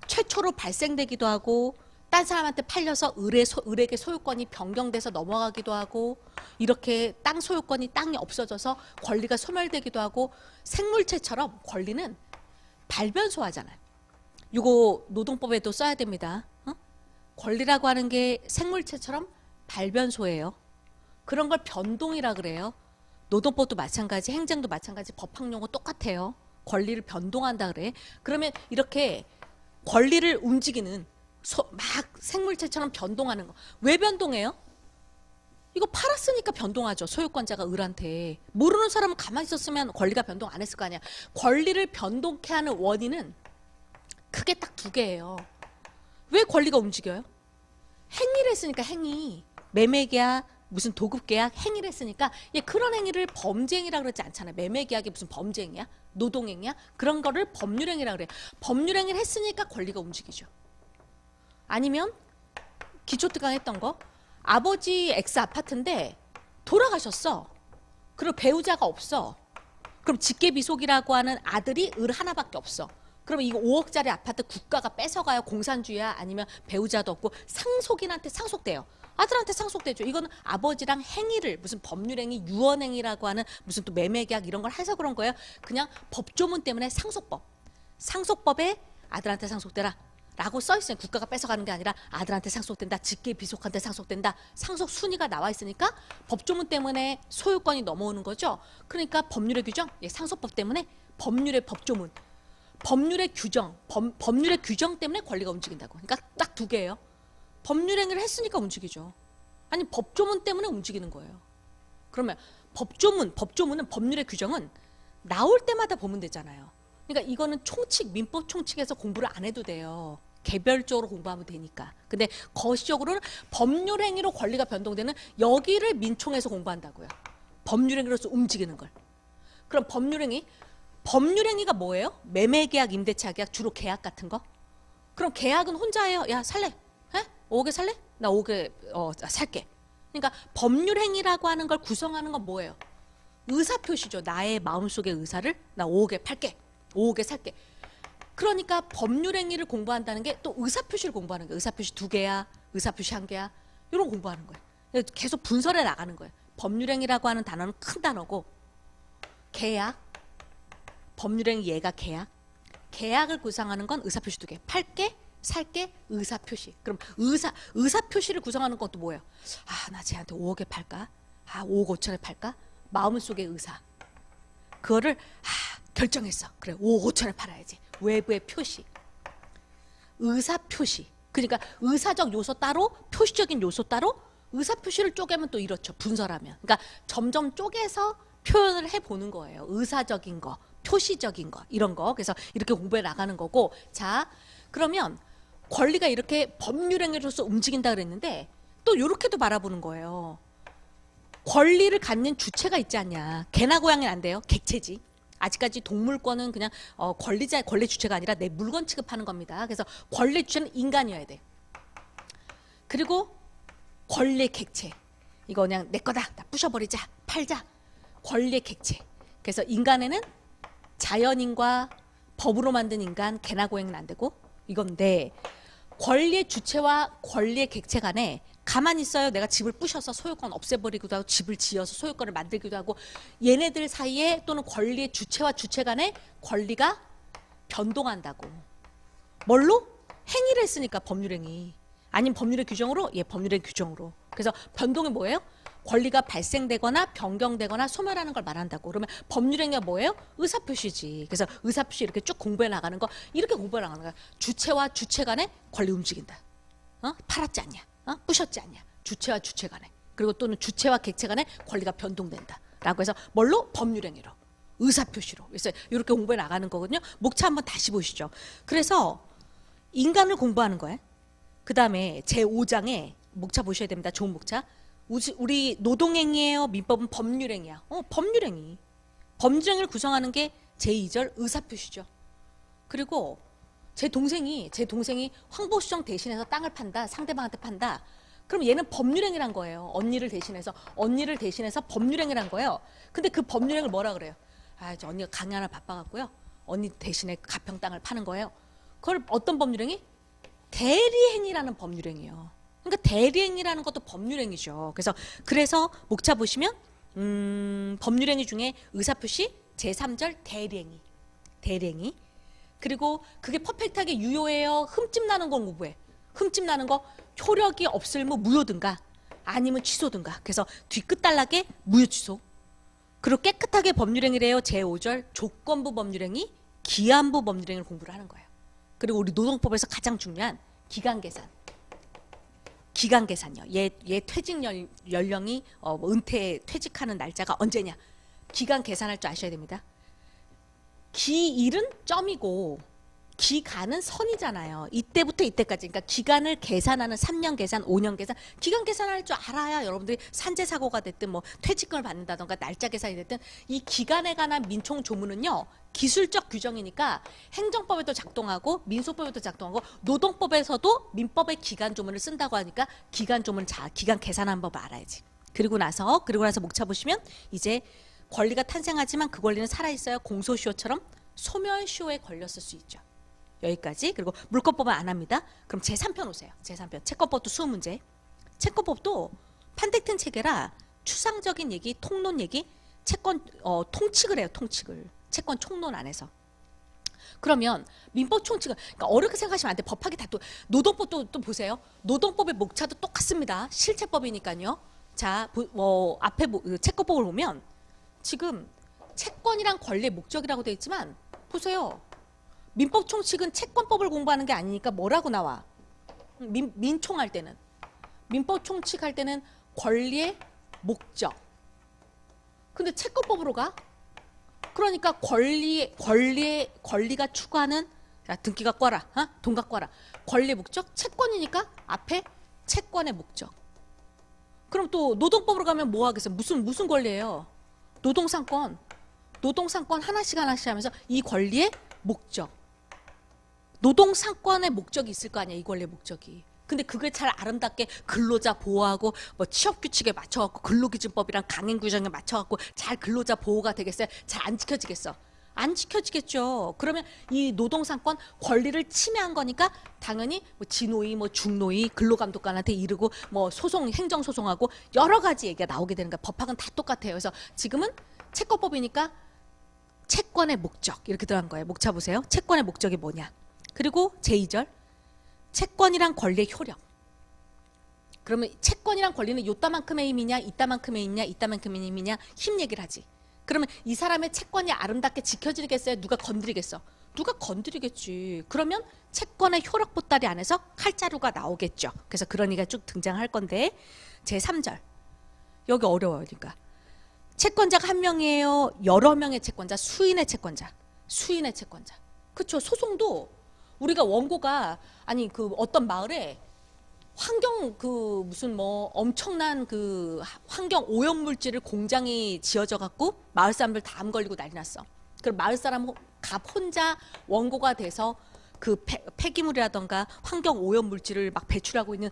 S1: 최초로 발생되기도 하고 딴 사람한테 팔려서 을에게 소유권이 변경돼서 넘어가기도 하고 이렇게 땅 소유권이 땅이 없어져서 권리가 소멸되기도 하고 생물체처럼 권리는 발변소하잖아요. 이거 노동법에도 써야 됩니다. 권리라고 하는 게 생물체처럼 발변소예요. 그런 걸 변동이라 그래요. 노동법도 마찬가지, 행정도 마찬가지, 법학용어 똑같아요. 권리를 변동한다 그래. 그러면 이렇게 권리를 움직이는 막 생물체처럼 변동하는 거. 왜 변동해요? 이거 팔았으니까 변동하죠. 소유권자가 을한테. 모르는 사람은 가만히 있었으면 권리가 변동 안 했을 거 아니야. 권리를 변동케 하는 원인은 크게 딱 두 개예요. 왜 권리가 움직여요? 행위를 했으니까 행위. 매매계약, 무슨 도급계약, 행위를 했으니까 그런 행위를 범죄행위라 그러지 않잖아요. 매매계약이 무슨 범죄행위야? 노동행위야? 그런 거를 법률행위라 그래요. 법률행위를 했으니까 권리가 움직이죠. 아니면 기초특강 했던 거 아버지 X 아파트인데 돌아가셨어. 그리고 배우자가 없어. 그럼 직계비속이라고 하는 아들이 을 하나밖에 없어. 그럼 이거 5억짜리 아파트 국가가 뺏어가요? 공산주의야? 아니면 배우자도 없고 상속인한테 상속돼요. 아들한테 상속되죠. 이거는 아버지랑 행위를 무슨 법률행위, 유언행위라고 하는 무슨 또 매매계약 이런 걸 해서 그런 거예요. 그냥 법조문 때문에 상속법에 아들한테 상속되라 라고 써있어요. 국가가 뺏어가는 게 아니라 아들한테 상속된다, 직계비속한테 상속된다, 상속 순위가 나와 있으니까 법조문 때문에 소유권이 넘어오는 거죠. 그러니까 법률의 규정, 상속법 때문에 법률의 법조문, 법률의 규정 때문에 권리가 움직인다고. 그러니까 딱 두 개예요. 법률행위를 했으니까 움직이죠. 아니 법조문 때문에 움직이는 거예요. 그러면 법조문은 법률의 규정은 나올 때마다 보면 되잖아요. 그러니까 이거는 민법 총칙에서 공부를 안 해도 돼요. 개별적으로 공부하면 되니까. 근데 거시적으로는 법률행위로 권리가 변동되는 여기를 민총에서 공부한다고요. 법률행위로서 움직이는 걸. 그럼 법률행위가 뭐예요? 매매계약, 임대차 계약, 주로 계약 같은 거. 그럼 계약은 혼자 해요. 야 살래? 5억에 살래? 나 5억에 살게. 그러니까 법률 행위라고 하는 걸 구성하는 건 뭐예요? 의사 표시죠. 나의 마음속의 의사를 나 5억에 팔게. 5억에 살게. 그러니까 법률 행위를 공부한다는 게 또 의사 표시를 공부하는 거예요. 의사 표시 2개야. 의사 표시 1개야. 이런 거 공부하는 거예요. 계속 분설해 나가는 거예요. 법률 행위라고 하는 단어는 큰 단어고 계약. 법률 행위 얘가 계약. 계약을 구성하는 건 의사 표시 2개. 팔게, 살게, 의사 표시. 그럼 의사 표시를 구성하는 것도 뭐예요? 아, 나 쟤한테 5억에 팔까? 아, 5억 5천에 팔까? 마음속의 의사. 그거를 결정했어. 그래, 5억 5천에 팔아야지. 외부의 표시. 의사 표시. 그러니까 의사적 요소 따로, 표시적인 요소 따로. 의사 표시를 쪼개면 또 이렇죠. 분설하면. 그러니까 점점 쪼개서 표현을 해보는 거예요. 의사적인 거, 표시적인 거, 이런 거. 그래서 이렇게 공부해 나가는 거고. 자, 그러면 권리가 이렇게 법률행위로서 움직인다 그랬는데 또 이렇게도 바라보는 거예요. 권리를 갖는 주체가 있지 않냐. 개나 고양이는 안 돼요. 객체지. 아직까지 동물권은 그냥 권리 주체가 아니라 내 물건 취급하는 겁니다. 그래서 권리 주체는 인간이어야 돼. 그리고 권리의 객체. 이거 그냥 내 거다. 다 부셔버리자. 팔자. 권리의 객체. 그래서 인간에는 자연인과 법으로 만든 인간, 개나 고양이는 안 되고 이건데 권리의 주체와 권리의 객체 간에 가만히 있어요. 내가 집을 부셔서 소유권 없애버리기도 하고 집을 지어서 소유권을 만들기도 하고 얘네들 사이에 또는 권리의 주체와 주체 간에 권리가 변동한다고. 뭘로? 행위를 했으니까 법률행위. 아니면 법률의 규정으로? 예, 법률의 규정으로. 그래서 변동이 뭐예요? 권리가 발생되거나 변경되거나 소멸하는 걸 말한다고. 그러면 법률행위가 뭐예요? 의사표시지. 그래서 의사표시 이렇게 쭉 공부해 나가는 거 이렇게 공부해 나가는 거야. 주체와 주체 간에 권리 움직인다. 팔았지 않냐? 부셨지 않냐? 주체와 주체 간에. 그리고 또는 주체와 객체 간에 권리가 변동된다. 라고 해서 뭘로? 법률행위로. 의사표시로. 그래서 이렇게 공부해 나가는 거거든요. 목차 한번 다시 보시죠. 그래서 인간을 공부하는 거예요. 그 다음에 제5장에 목차 보셔야 됩니다. 좋은 목차. 우리 노동행위예요? 민법은 법률행위야. 법률행위. 법률행위를 구성하는 게 제2절 의사표시죠. 그리고 제 동생이 황보수정 대신해서 땅을 판다. 상대방한테 판다. 그럼 얘는 법률행위란 거예요. 언니를 대신해서 법률행위란 거예요. 근데 그 법률행위를 뭐라 그래요? 저 언니가 강연을 바빠갖고요. 언니 대신에 가평 땅을 파는 거예요. 그걸 어떤 법률행위? 대리행위라는 법률행위예요. 그러니까 대리행위라는 것도 법률행위죠. 그래서 목차 보시면 법률행위 중에 의사표시 제3절 대리행위. 그리고 그게 퍼펙트하게 유효해요. 흠집 나는 건 공부해. 흠집 나는 거 효력이 없을무 무효든가 아니면 취소든가. 그래서 뒤끝 단락에 무효 취소. 그리고 깨끗하게 법률행위를 해요. 제5절 조건부 법률행위, 기한부 법률행위를 공부를 하는 거예요. 그리고 우리 노동법에서 가장 중요한 기간계산. 기간계산이요. 얘 퇴직 연령이 은퇴 퇴직하는 날짜가 언제냐. 기간 계산할 줄 아셔야 됩니다. 기일은 점이고 기간은 선이잖아요. 이때부터 이때까지. 그러니까 기간을 계산하는 3년 계산, 5년 계산, 기간 계산할 줄 알아야 여러분들이 산재 사고가 됐든 뭐 퇴직금을 받는다던가 날짜 계산이 됐든 이 기간에 관한 민총 조문은요. 기술적 규정이니까 행정법에도 작동하고 민소법에도 작동하고 노동법에서도 민법의 기간 조문을 쓴다고 하니까 기간 조문 기간 계산하는 법을 알아야지. 그리고 나서 목차 보시면 이제 권리가 탄생하지만 그 권리는 살아있어요. 공소시효처럼 소멸시효에 걸렸을 수 있죠. 여기까지. 그리고 물권법은 안 합니다. 그럼 제3편 오세요. 제3편. 채권법도 수업 문제. 채권법도 판택된 체계라 추상적인 얘기, 통론 얘기, 채권 통칙을 해요. 통칙을. 채권 총론 안에서. 그러면 민법 총칙을 그러니까 어렵게 생각하시면 안 돼. 법학이 다 또 노동법도 또 보세요. 노동법의 목차도 똑같습니다. 실체법이니까요. 자, 앞에 채권법을 보면 지금 채권이란 권리의 목적이라고 되어 있지만 보세요. 민법 총칙은 채권법을 공부하는 게 아니니까 뭐라고 나와? 민총할 때는 민법 총칙할 때는 권리의 목적. 근데 채권법으로 가? 그러니까 권리가 추구하는 등기가 꽈라, 돈가 꽈라. 권리의 목적 채권이니까 앞에 채권의 목적. 그럼 또 노동법으로 가면 뭐 하겠어요? 무슨 권리예요? 노동상권 하나씩 하면서 이 권리의 목적. 노동상권의 목적이 있을 거 아니야, 이 권리의 목적이. 근데 그걸 잘 아름답게 근로자 보호하고 뭐 취업 규칙에 맞춰갖고 근로기준법이랑 강행 규정에 맞춰갖고 잘 근로자 보호가 되겠어요? 잘 안 지켜지겠어? 안 지켜지겠죠. 그러면 이 노동상권 권리를 침해한 거니까 당연히 뭐 진노위, 뭐 중노위, 근로감독관한테 이르고 뭐 소송, 행정소송하고 여러 가지 얘기가 나오게 되는 거야. 법학은 다 똑같아요. 그래서 지금은 채권법이니까 채권의 목적 이렇게 들어간 거예요. 목차 보세요. 채권의 목적이 뭐냐. 그리고 제2절 채권이란 권리의 효력. 그러면 채권이란 권리는 요따만큼의 힘이냐, 이따만큼의 힘이냐, 이따만큼의 힘이냐 힘 얘기를 하지. 그러면 이 사람의 채권이 아름답게 지켜지겠어요? 누가 건드리겠어? 누가 건드리겠지. 그러면 채권의 효력 보따리 안에서 칼자루가 나오겠죠. 그래서 그런 얘기가 쭉 등장할 건데 제3절 여기 어려워요. 그러니까 채권자가 한 명이에요? 여러 명의 채권자, 수인의 채권자, 수인의 채권자. 그렇죠. 소송도 우리가 원고가 아니 그 어떤 마을에 환경 그 무슨 뭐 엄청난 그 환경 오염 물질을 공장이 지어져 갖고 마을 사람들 다 암 걸리고 난리 났어. 그럼 마을 사람 갑 혼자 원고가 돼서 그 폐기물이라던가 환경 오염 물질을 막 배출하고 있는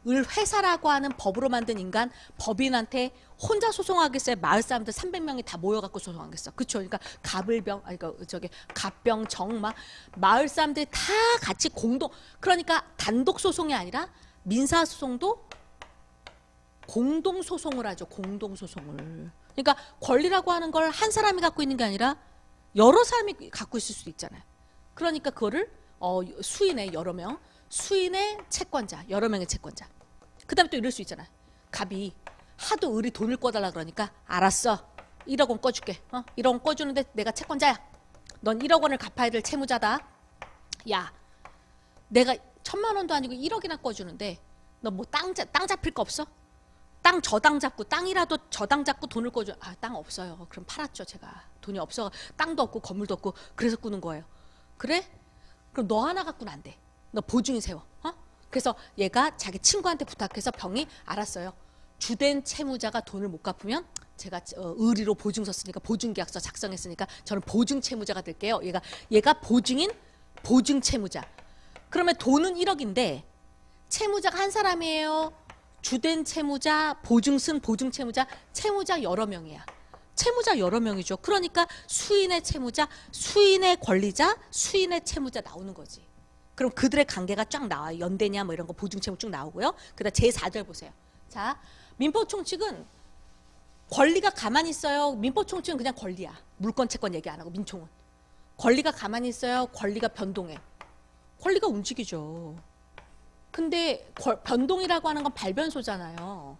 S1: 을회사라고 하는 법으로 만든 인간 법인한테 혼자 소송하겠어요? 마을 사람들 300명이 다 모여갖고 소송하겠어. 그렇죠? 그러니까 갑을병, 아니 그 저기 갑병, 정마 마을 사람들이 다 같이 공동. 그러니까 단독 소송이 아니라 민사 소송도 공동 소송을 하죠. 공동 소송을. 그러니까 권리라고 하는 걸 한 사람이 갖고 있는 게 아니라 여러 사람이 갖고 있을 수도 있잖아요. 그러니까 그거를 수인의 여러 명. 수인의 채권자, 여러 명의 채권자. 그 다음에 또 이럴 수 있잖아. 갑이 하도 을이 돈을 꿔달라 그러니까 알았어. 1억 원 꿔줄게. 1억 원 꿔주는데 내가 채권자야. 넌 1억 원을 갚아야 될 채무자다. 야, 내가 1,000만 원도 아니고 1억이나 꿔주는데 너 뭐 땅 잡힐 거 없어? 땅 저당 잡고 땅이라도 저당 잡고 돈을 꿔줘. 아, 땅 없어요. 그럼 팔았죠. 제가. 돈이 없어. 땅도 없고 건물도 없고 그래서 꾸는 거예요. 그래? 그럼 너 하나 갖고는 안 돼. 너 보증이 세워. 그래서 얘가 자기 친구한테 부탁해서 병이 알았어요. 주된 채무자가 돈을 못 갚으면 제가 의리로 보증서 쓰니까 보증계약서 작성했으니까 저는 보증 채무자가 될게요. 얘가 보증인 보증 채무자. 그러면 돈은 1억인데 채무자가 한 사람이에요. 주된 채무자, 보증 쓴 보증 채무자, 채무자 여러 명이야. 채무자 여러 명이죠. 그러니까 수인의 채무자, 수인의 권리자, 수인의 채무자 나오는 거지. 그럼 그들의 관계가 쫙 나와요. 연대냐 뭐 이런 거 보증채무 쭉 나오고요. 그다음 제4절 보세요. 자, 민법총칙은 권리가 가만히 있어요. 민법총칙은 그냥 권리야. 물권 채권 얘기 안 하고 민총은. 권리가 가만히 있어요. 권리가 변동해. 권리가 움직이죠. 근데 변동이라고 하는 건 발변소잖아요.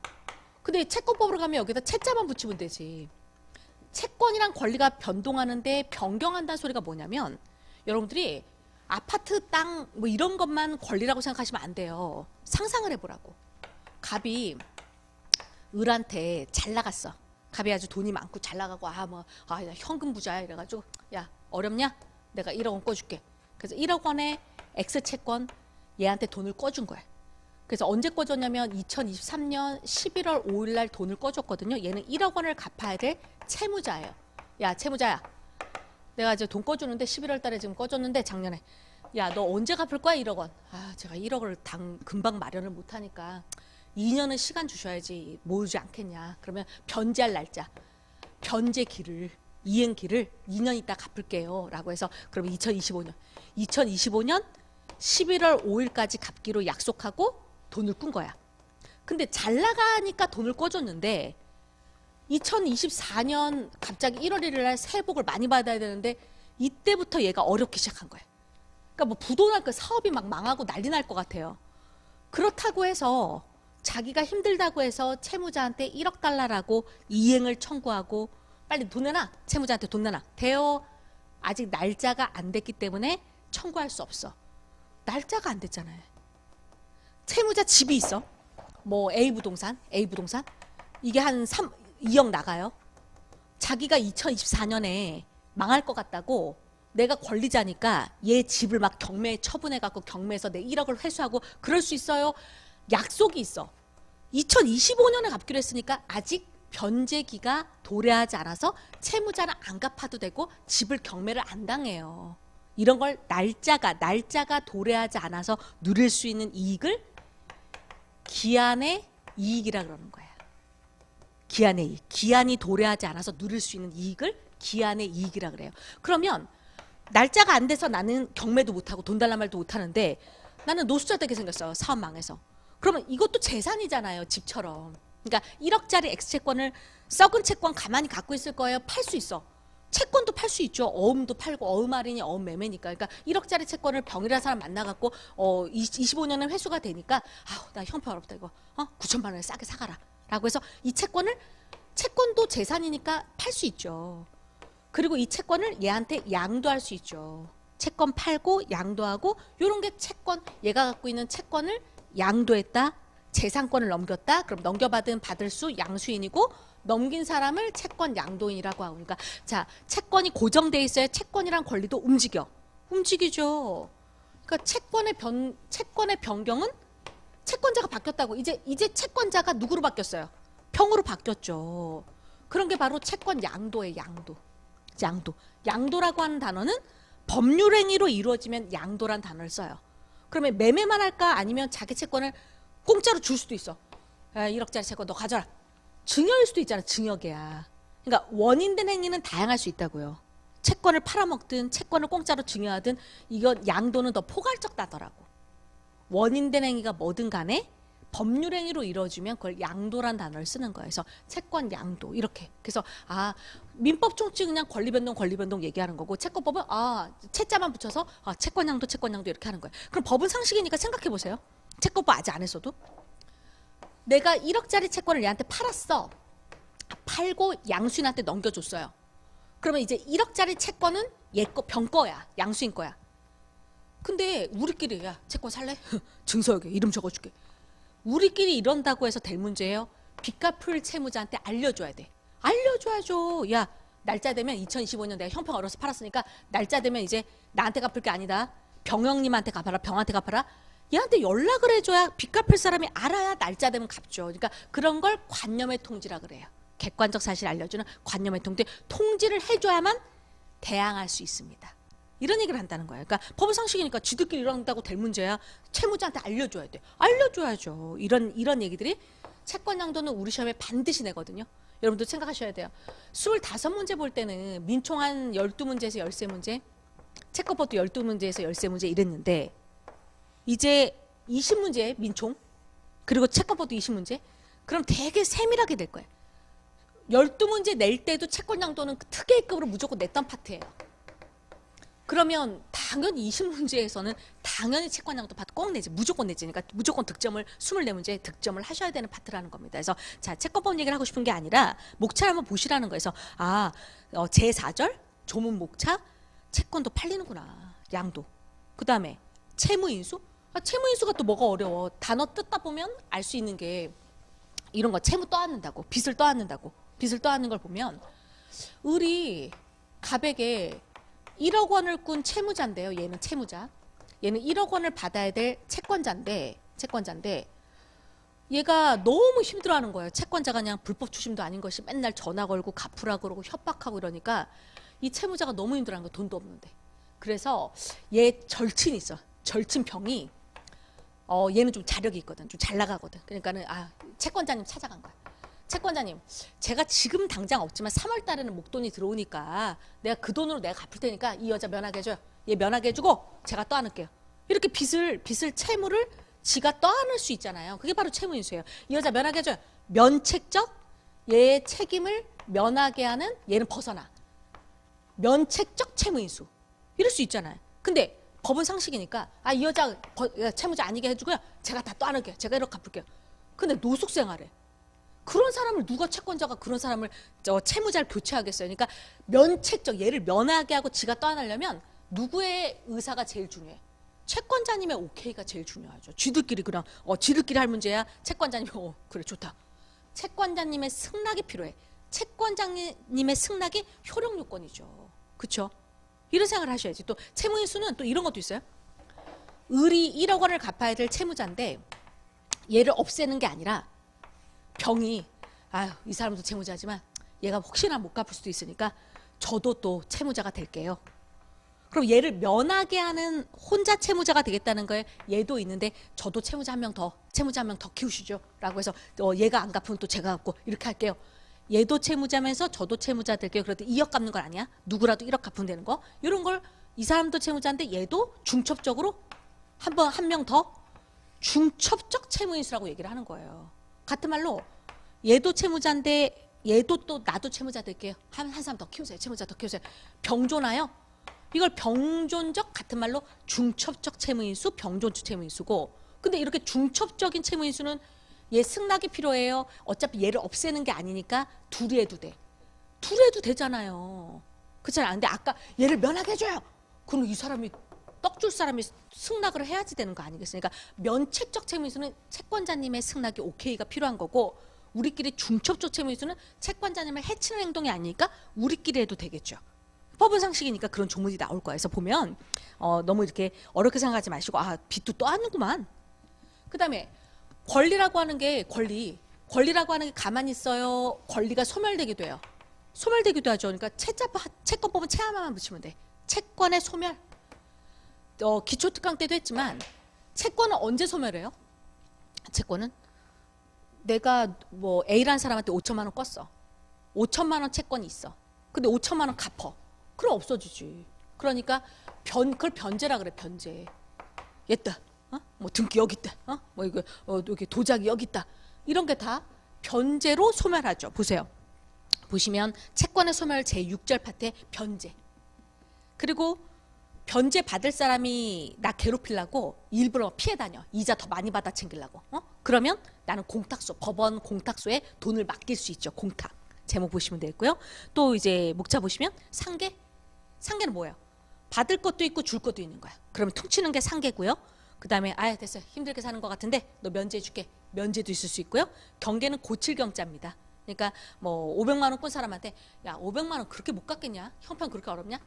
S1: 근데 채권법으로 가면 여기다 채자만 붙이면 되지. 채권이랑 권리가 변동하는데 변경한다는 소리가 뭐냐면 여러분들이 아파트 땅 뭐 이런 것만 권리라고 생각하시면 안 돼요. 상상을 해보라고. 갑이 을한테 잘 나갔어. 갑이 아주 돈이 많고 잘 나가고 나 현금 부자야 이래가지고 야 어렵냐? 내가 1억 원 꿔줄게. 그래서 1억 원의 X 채권 얘한테 돈을 꿔준 거야. 그래서 언제 꿔줬냐면 2023년 11월 5일 날 돈을 꿔줬거든요. 얘는 1억 원을 갚아야 될 채무자예요. 야 채무자야. 내가 이제 돈 꿔주는데 11월 달에 지금 꿔줬는데 작년에 야 너 언제 갚을 거야 1억 원. 아 제가 1억을 금방 마련을 못하니까 2년은 시간 주셔야지 모으지 않겠냐. 그러면 변제할 날짜 변제기를 이행기를 2년 있다 갚을게요 라고 해서 그러면 2025년 11월 5일까지 갚기로 약속하고 돈을 꾼 거야. 근데 잘 나가니까 돈을 꿔줬는데 2024년 갑자기 1월 1일 날 새해 복을 많이 받아야 되는데 이때부터 얘가 어렵기 시작한 거예요. 그러니까 뭐 부도날 그 사업이 막 망하고 난리 날 것 같아요. 그렇다고 해서 자기가 힘들다고 해서 채무자한테 1억 달러라고 이행을 청구하고 빨리 돈 내놔. 채무자한테 돈 내놔. 돼요. 아직 날짜가 안 됐기 때문에 청구할 수 없어. 날짜가 안 됐잖아요. 채무자 집이 있어. 뭐 A 부동산 이게 한 2억 나가요. 자기가 2024년에 망할 것 같다고 내가 권리자니까 얘 집을 막 경매에 처분해갖고 경매에서 내 1억을 회수하고 그럴 수 있어요. 약속이 있어. 2025년에 갚기로 했으니까 아직 변제기가 도래하지 않아서 채무자는 안 갚아도 되고 집을 경매를 안 당해요. 이런 걸 날짜가 도래하지 않아서 누릴 수 있는 이익을 기한의 이익이라 그러는 거야. 기한의 이익. 기한이 도래하지 않아서 누릴 수 있는 이익을 기한의 이익이라 그래요. 그러면 날짜가 안 돼서 나는 경매도 못하고 돈 달란 말도 못하는데 나는 노숙자 되게 생겼어요. 사업 망해서. 그러면 이것도 재산이잖아요. 집처럼. 그러니까 1억짜리 X채권을 썩은 채권 가만히 갖고 있을 거예요. 팔 수 있어. 채권도 팔 수 있죠. 어음도 팔고 어음 할인이 어음 매매니까. 그러니까 1억짜리 채권을 병이라는 사람 만나갖고 25년은 회수가 되니까 아우 나 형편 어렵다 이거 9천만 원에 싸게 사가라 라고 해서 이 채권도 재산이니까 팔 수 있죠. 그리고 이 채권을 얘한테 양도할 수 있죠. 채권 팔고 양도하고 요런 게 채권, 얘가 갖고 있는 채권을 양도했다. 재산권을 넘겼다. 그럼 넘겨받은 받을 수 양수인이고 넘긴 사람을 채권 양도인이라고 하고. 그러니까 자, 채권이 고정돼 있어야 채권이란 권리도 움직이죠. 그러니까 채권의 변경은 채권자가 바뀌었다고. 이제 채권자가 누구로 바뀌었어요? 평으로 바뀌었죠. 그런 게 바로 채권 양도예요. 양도라고 하는 단어는 법률 행위로 이루어지면 양도란 단어를 써요. 그러면 매매만 할까 아니면 자기 채권을 공짜로 줄 수도 있어. 1억짜리 채권 너 가져라. 증여일 수도 있잖아. 증여계야. 그러니까 원인된 행위는 다양할 수 있다고요. 채권을 팔아먹든 채권을 공짜로 증여하든 이건 양도는 더 포괄적다더라고. 원인된 행위가 뭐든 간에 법률 행위로 이루어지면 그걸 양도란 단어를 쓰는 거예요. 그래서 채권 양도 이렇게. 그래서 민법 총칙 그냥 권리 변동 얘기하는 거고 채권법은 채자만 붙여서 채권 양도 이렇게 하는 거예요. 그럼 법은 상식이니까 생각해 보세요. 채권법 아직 안 했어도 내가 1억짜리 채권을 얘한테 팔았어. 팔고 양수인한테 넘겨줬어요. 그러면 이제 1억짜리 채권은 얘 거, 병 거야. 양수인 거야. 근데 우리끼리 야 채권 살래? 증서 여기 이름 적어줄게. 우리끼리 이런다고 해서 될 문제예요. 빚 갚을 채무자한테 알려줘야 돼. 알려줘야죠. 야 날짜 되면 2025년 내가 형평 얼어서 팔았으니까 날짜 되면 이제 나한테 갚을 게 아니다. 병영님한테 갚아라. 병한테 갚아라. 얘한테 연락을 해줘야 빚 갚을 사람이 알아야 날짜 되면 갚죠. 그러니까 그런 걸 관념의 통지라 그래요. 객관적 사실 알려주는 관념의 통지. 통지를 해줘야만 대항할 수 있습니다. 이런 얘기를 한다는 거예요. 그러니까 법상식이니까 지들끼리 이런다고 될 문제야. 채무자한테 알려줘야 돼. 알려줘야죠. 이런 얘기들이 채권 양도는 우리 시험에 반드시 내거든요. 여러분도 생각하셔야 돼요. 25문제 볼 때는 민총 한 12문제에서 13문제, 채권법도 12문제에서 13문제 이랬는데 이제 20문제 민총 그리고 채권법도 20문제 그럼 되게 세밀하게 될 거예요. 12문제 낼 때도 채권 양도는 특혜급으로 무조건 냈던 파트예요. 그러면 당연히 20문제에서는 당연히 채권 양도 파트 꼭 내지. 무조건 내지. 그러니까 무조건 득점을 24문제에 득점을 하셔야 되는 파트라는 겁니다. 그래서 자 채권법 얘기를 하고 싶은 게 아니라 목차를 한번 보시라는 거예요. 그래서 제4절 조문 목차 채권도 팔리는구나. 양도. 그 다음에 채무인수. 채무인수가 또 뭐가 어려워. 단어 뜯다 보면 알 수 있는 게 이런 거 채무 떠안는다고. 빚을 떠안는 걸 보면 을이 갑에게 1억 원을 꾼 채무자인데요. 얘는 채무자. 얘는 1억 원을 받아야 될 채권자인데 얘가 너무 힘들어하는 거예요. 채권자가 그냥 불법 추심도 아닌 것이 맨날 전화 걸고 갚으라 그러고 협박하고 이러니까 이 채무자가 너무 힘들어하는 거야. 돈도 없는데. 그래서 얘 절친이 있어. 절친병이 얘는 좀 자력이 있거든. 좀 잘 나가거든. 그러니까는 채권자님 찾아간 거야. 채권자님, 제가 지금 당장 없지만 3월 달에는 목돈이 들어오니까 내가 그 돈으로 내가 갚을 테니까 이 여자 면하게 해줘요. 얘 면하게 해주고 제가 떠안을게요. 이렇게 빚을 채무를 지가 떠안을 수 있잖아요. 그게 바로 채무인수예요. 이 여자 면하게 해줘요. 면책적 얘의 책임을 면하게 하는 얘는 벗어나. 면책적 채무인수. 이럴 수 있잖아요. 근데 법은 상식이니까 이 여자 채무자 아니게 해주고요. 제가 다 떠안을게요. 제가 이렇게 갚을게요. 근데 노숙생활에 그런 사람을 누가 채권자가 그런 사람을 채무자를 교체하겠어요. 그러니까 면책적 얘를 면하게 하고 지가 떠안으려면 누구의 의사가 제일 중요해? 채권자님의 오케이가 제일 중요하죠. 쥐들끼리 그냥 쥐들끼리 할 문제야. 채권자님이 그래 좋다. 채권자님의 승낙이 필요해. 채권자님의 승낙이 효력 요건이죠. 그렇죠? 이런 생각을 하셔야지. 또 채무인수는 또 이런 것도 있어요. 을이 1억 원을 갚아야 될 채무자인데 얘를 없애는 게 아니라 병이 이 사람도 채무자지만 얘가 혹시나 못 갚을 수도 있으니까 저도 또 채무자가 될게요. 그럼 얘를 면하게 하는 혼자 채무자가 되겠다는 거에 얘도 있는데 저도 채무자 한 명 더, 채무자 한 명 더 키우시죠. 라고 해서 얘가 안 갚으면 또 제가 갚고 이렇게 할게요. 얘도 채무자면서 저도 채무자 될게요. 그런데 2억 갚는 건 아니야. 누구라도 1억 갚으면 되는 거. 이런 걸 이 사람도 채무자인데 얘도 중첩적으로 한 명 더 중첩적 채무인수라고 얘기를 하는 거예요. 같은 말로 얘도 채무자인데 얘도 또 나도 채무자 될게요. 한 사람 더 키우세요. 채무자 더 키우세요. 병존하여 이걸 병존적 같은 말로 중첩적 채무인수, 병존적 채무인수고 근데 이렇게 중첩적인 채무인수는 얘 승낙이 필요해요. 어차피 얘를 없애는 게 아니니까 둘이 해도 돼. 둘이 해도 되잖아요. 그렇잖아요. 근데 아까 얘를 면하게 해줘요. 그럼 이 사람이 떡 줄 사람이 승낙을 해야지 되는 거 아니겠습니까? 면책적 채무인수는 채권자님의 승낙이 오케이가 필요한 거고 우리끼리 중첩적 채무인수는 채권자님을 해치는 행동이 아니니까 우리끼리 해도 되겠죠. 법은 상식이니까 그런 조문이 나올 거예요. 그래서 보면 너무 이렇게 어렵게 생각하지 마시고 빚도 떠안는구만. 그다음에 권리라고 하는 게 권리라고 하는 게 가만히 있어요. 권리가 소멸되기도 해요. 소멸되기도 하죠. 그러니까 채권법은 채 하나만 붙이면 돼. 채권의 소멸. 기초특강 때도 했지만 채권은 언제 소멸해요? 채권은 내가 뭐 A라는 사람한테 5천만 원 껐어. 5천만 원 채권이 있어. 근데 5천만 원 갚어. 그럼 없어지지. 그러니까 그걸 변제라 그래. 변제. 얘다. 뭐 등기 여기 있다. 뭐 이거 여기 도자기 여기 있다. 이런 게 다 변제로 소멸하죠. 보세요. 보시면 채권의 소멸 제6절 파트에 변제. 그리고 변제 받을 사람이 나 괴롭히려고 일부러 피해 다녀. 이자 더 많이 받아 챙기려고. 그러면 나는 공탁소, 법원 공탁소에 돈을 맡길 수 있죠. 공탁. 제목 보시면 되겠고요. 또 이제 목차 보시면 상계. 상계는 뭐예요? 받을 것도 있고 줄 것도 있는 거야. 그러면 퉁치는 게 상계고요. 그 다음에 됐어. 힘들게 사는 것 같은데 너 면제해 줄게. 면제도 있을 수 있고요. 경계는 고칠 경자입니다. 그러니까 뭐 500만 원 꾼 사람한테 야 500만 원 그렇게 못 갚겠냐? 형편 그렇게 어렵냐?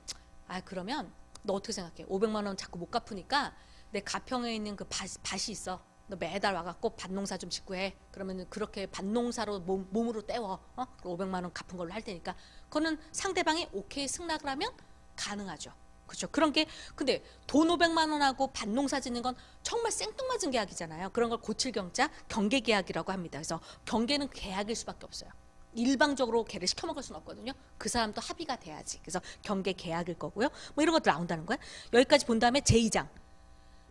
S1: 그러면 너 어떻게 생각해? 500만 원 자꾸 못 갚으니까 내 가평에 있는 그 밭이 있어. 너 매달 와갖고 밭농사 좀 짓고 해. 그러면 그렇게 밭농사로 몸으로 때워. 500만 원 갚은 걸로 할 테니까. 그거는 상대방이 오케이 승낙을 하면 가능하죠. 그렇죠. 그런 게 근데 돈 500만 원하고 밭농사 짓는 건 정말 생뚱맞은 계약이잖아요. 그런 걸 고칠 경자 경계 계약이라고 합니다. 그래서 경계는 계약일 수밖에 없어요. 일방적으로 걔를 시켜먹을 수는 없거든요. 그 사람도 합의가 돼야지. 그래서 경계 계약일 거고요. 뭐 이런 것들 나온다는 거야. 여기까지 본 다음에 제2장.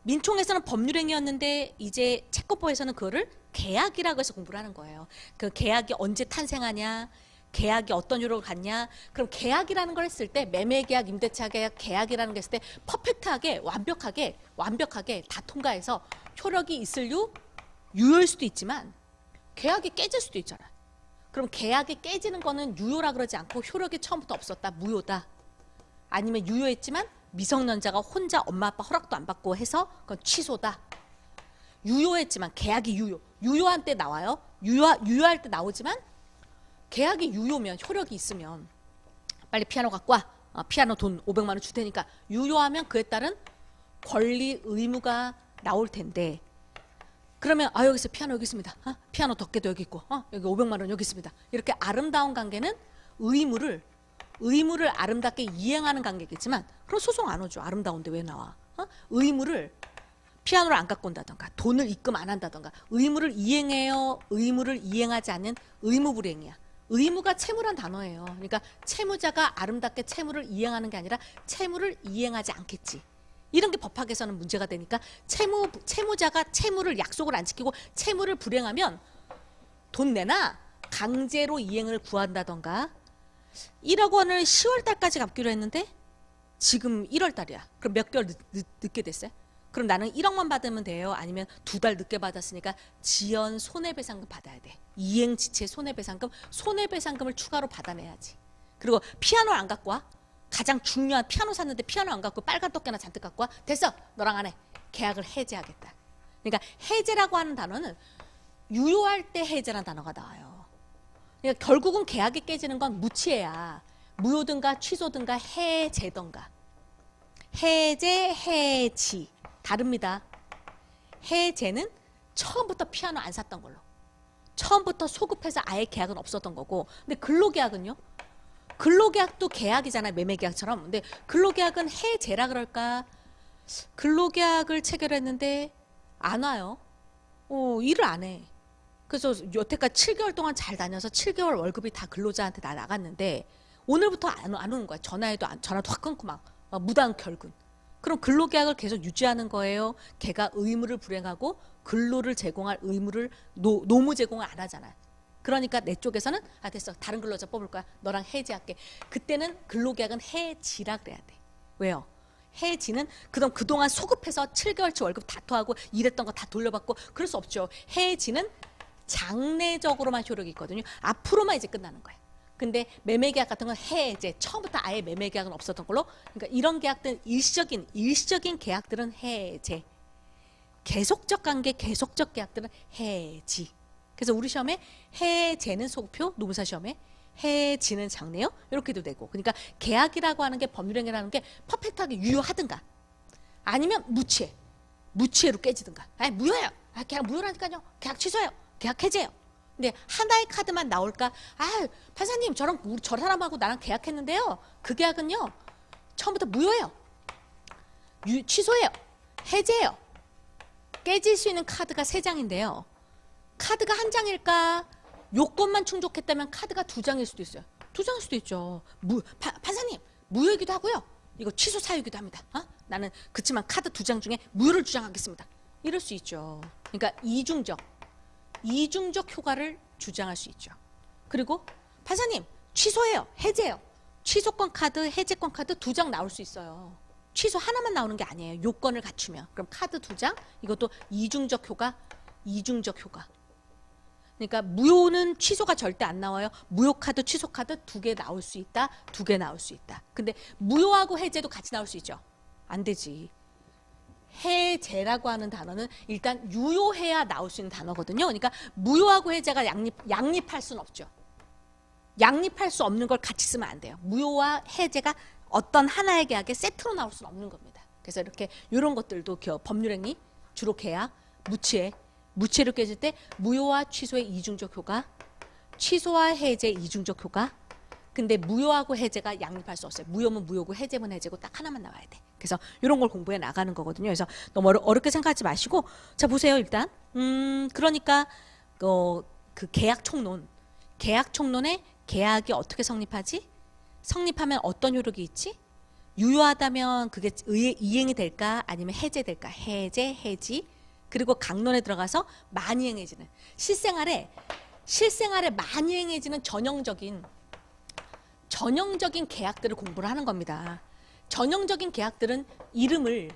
S1: 민총에서는 법률행위였는데 이제 채권법에서는 그거를 계약이라고 해서 공부를 하는 거예요. 그 계약이 언제 탄생하냐, 계약이 어떤 유로를 갖냐. 그럼 계약이라는 걸 했을 때 매매계약, 임대차 계약, 계약이라는 걸 했을 때 퍼펙트하게 완벽하게 다 통과해서 효력이 있을 유효일 수도 있지만 계약이 깨질 수도 있잖아. 그럼 계약이 깨지는 거는 유효라 그러지 않고 효력이 처음부터 없었다, 무효다. 아니면 유효했지만 미성년자가 혼자 엄마 아빠 허락도 안 받고 해서 그건 취소다. 유효했지만 계약이 유효한 때 나와요. 유효할 때 나오지만 계약이 유효면 효력이 있으면 빨리 피아노 갖고 와. 피아노 돈 500만 원 줄 테니까 유효하면 그에 따른 권리 의무가 나올 텐데 그러면 여기 있어 피아노 여기 있습니다. 피아노 덮개도 여기 있고 여기 500만 원 여기 있습니다. 이렇게 아름다운 관계는 의무를 아름답게 이행하는 관계겠지만 그럼 소송 안 오죠. 아름다운데 왜 나와? 의무를 피아노를 안 갖고 온다던가 돈을 입금 안 한다던가 의무를 이행해요. 의무를 이행하지 않는 의무불이행이야. 의무가 채무란 단어예요. 그러니까 채무자가 아름답게 채무를 이행하는 게 아니라 채무를 이행하지 않겠지. 이런 게 법학에서는 문제가 되니까 채무자가 채무를 약속을 안 지키고 채무를 불이행하면 돈 내나 강제로 이행을 구한다던가 1억 원을 10월 달까지 갚기로 했는데 지금 1월 달이야. 그럼 몇 개월 늦게 됐어요? 그럼 나는 1억만 받으면 돼요? 아니면 2달 늦게 받았으니까 지연 손해배상금 받아야 돼. 이행지체 손해배상금을 추가로 받아내야지. 그리고 피아노 안 갖고 와? 가장 중요한 피아노 샀는데 피아노 안 갖고 빨간 떡게나 잔뜩 갖고 와? 됐어. 너랑 안 해. 계약을 해제하겠다. 그러니까 해제라고 하는 단어는 유효할 때 해제라는 단어가 나와요. 그러니까 결국은 계약이 깨지는 건 무치해야 무효든가 취소든가 해제든가. 해제, 해지 다릅니다. 해제는 처음부터 피아노 안 샀던 걸로 처음부터 소급해서 아예 계약은 없었던 거고 근데 근로계약은요? 근로계약도 계약이잖아요. 매매계약처럼. 근데 근로계약은 해제라 그럴까? 근로계약을 체결했는데 안 와요. 일을 안 해. 그래서 여태까지 7개월 동안 잘 다녀서 7개월 월급이 다 근로자한테 다 나갔는데 오늘부터 안 오는 거야. 전화도 확 끊고 막 무단 결근. 그럼 근로계약을 계속 유지하는 거예요. 걔가 의무를 불행하고 근로를 제공할 의무를 노무 제공을 안 하잖아요. 그러니까 내 쪽에서는 됐어. 다른 근로자 뽑을 거야. 너랑 해지할게. 그때는 근로계약은 해지라 그래야 돼. 왜요? 해지는 그동안 소급해서 7개월치 월급 다 토하고 일했던 거 다 돌려받고 그럴 수 없죠. 해지는 장래적으로만 효력이 있거든요. 앞으로만 이제 끝나는 거예요. 근데 매매계약 같은 건 해제, 처음부터 아예 매매계약은 없었던 걸로. 그러니까 이런 계약들은 일시적인 계약들은 해제. 계속적 관계, 계속적 계약들은 해지. 그래서 우리 시험에 해제는 소급표, 노무사 시험에 해지는 장래요. 이렇게도 되고. 그러니까 계약이라고 하는 게 법률행위라는 게 퍼펙트하게 유효하든가 아니면 무취해로 깨지든가. 무효예요. 계약 무효라니까요. 계약 취소해요. 계약 해제요. 근데 하나의 카드만 나올까? 판사님 저 사람하고 나랑 계약했는데요. 그 계약은요. 처음부터 무효예요. 취소해요. 해제해요. 깨질 수 있는 카드가 3장인데요. 카드가 1장일까? 요건만 충족했다면 카드가 2장일 수도 있어요. 2장일 수도 있죠. 판사님 무효이기도 하고요. 이거 취소 사유이기도 합니다. 나는 그치만 카드 2장 중에 무효를 주장하겠습니다. 이럴 수 있죠. 그러니까 이중적 효과를 주장할 수 있죠. 그리고 판사님 취소해요. 해제해요. 취소권 카드, 해제권 카드 2장 나올 수 있어요. 취소 하나만 나오는 게 아니에요. 요건을 갖추면. 그럼 카드 2장 이것도 이중적 효과. 그러니까 무효는 취소가 절대 안 나와요. 무효 카드, 취소 카드 2개 나올 수 있다. 2개 나올 수 있다. 근데 무효하고 해제도 같이 나올 수 있죠. 안 되지. 해제라고 하는 단어는 일단 유효해야 나올 수 있는 단어거든요. 그러니까 무효하고 해제가 양립할 수는 없죠. 양립할 수 없는 걸 같이 쓰면 안 돼요. 무효와 해제가 어떤 하나의 계약에 세트로 나올 수는 없는 겁니다. 그래서 이렇게 이런 것들도 법률행위, 주로 계약, 무취해로 깨질 때 무효와 취소의 이중적 효과, 취소와 해제의 이중적 효과. 근데 무효하고 해제가 양립할 수 없어요. 무효면 무효고 해제면 해제고 딱 하나만 나와야 돼. 그래서 이런 걸 공부해 나가는 거거든요. 그래서 너무 어렵게 생각하지 마시고 자 보세요. 일단 그러니까 그 계약 총론에 계약이 어떻게 성립하지? 성립하면 어떤 효력이 있지? 유효하다면 그게 이행이 될까? 아니면 해제될까? 해지. 그리고 강론에 들어가서 많이 행해지는 실생활에 많이 행해지는 전형적인 계약들을 공부를 하는 겁니다. 전형적인 계약들은 이름이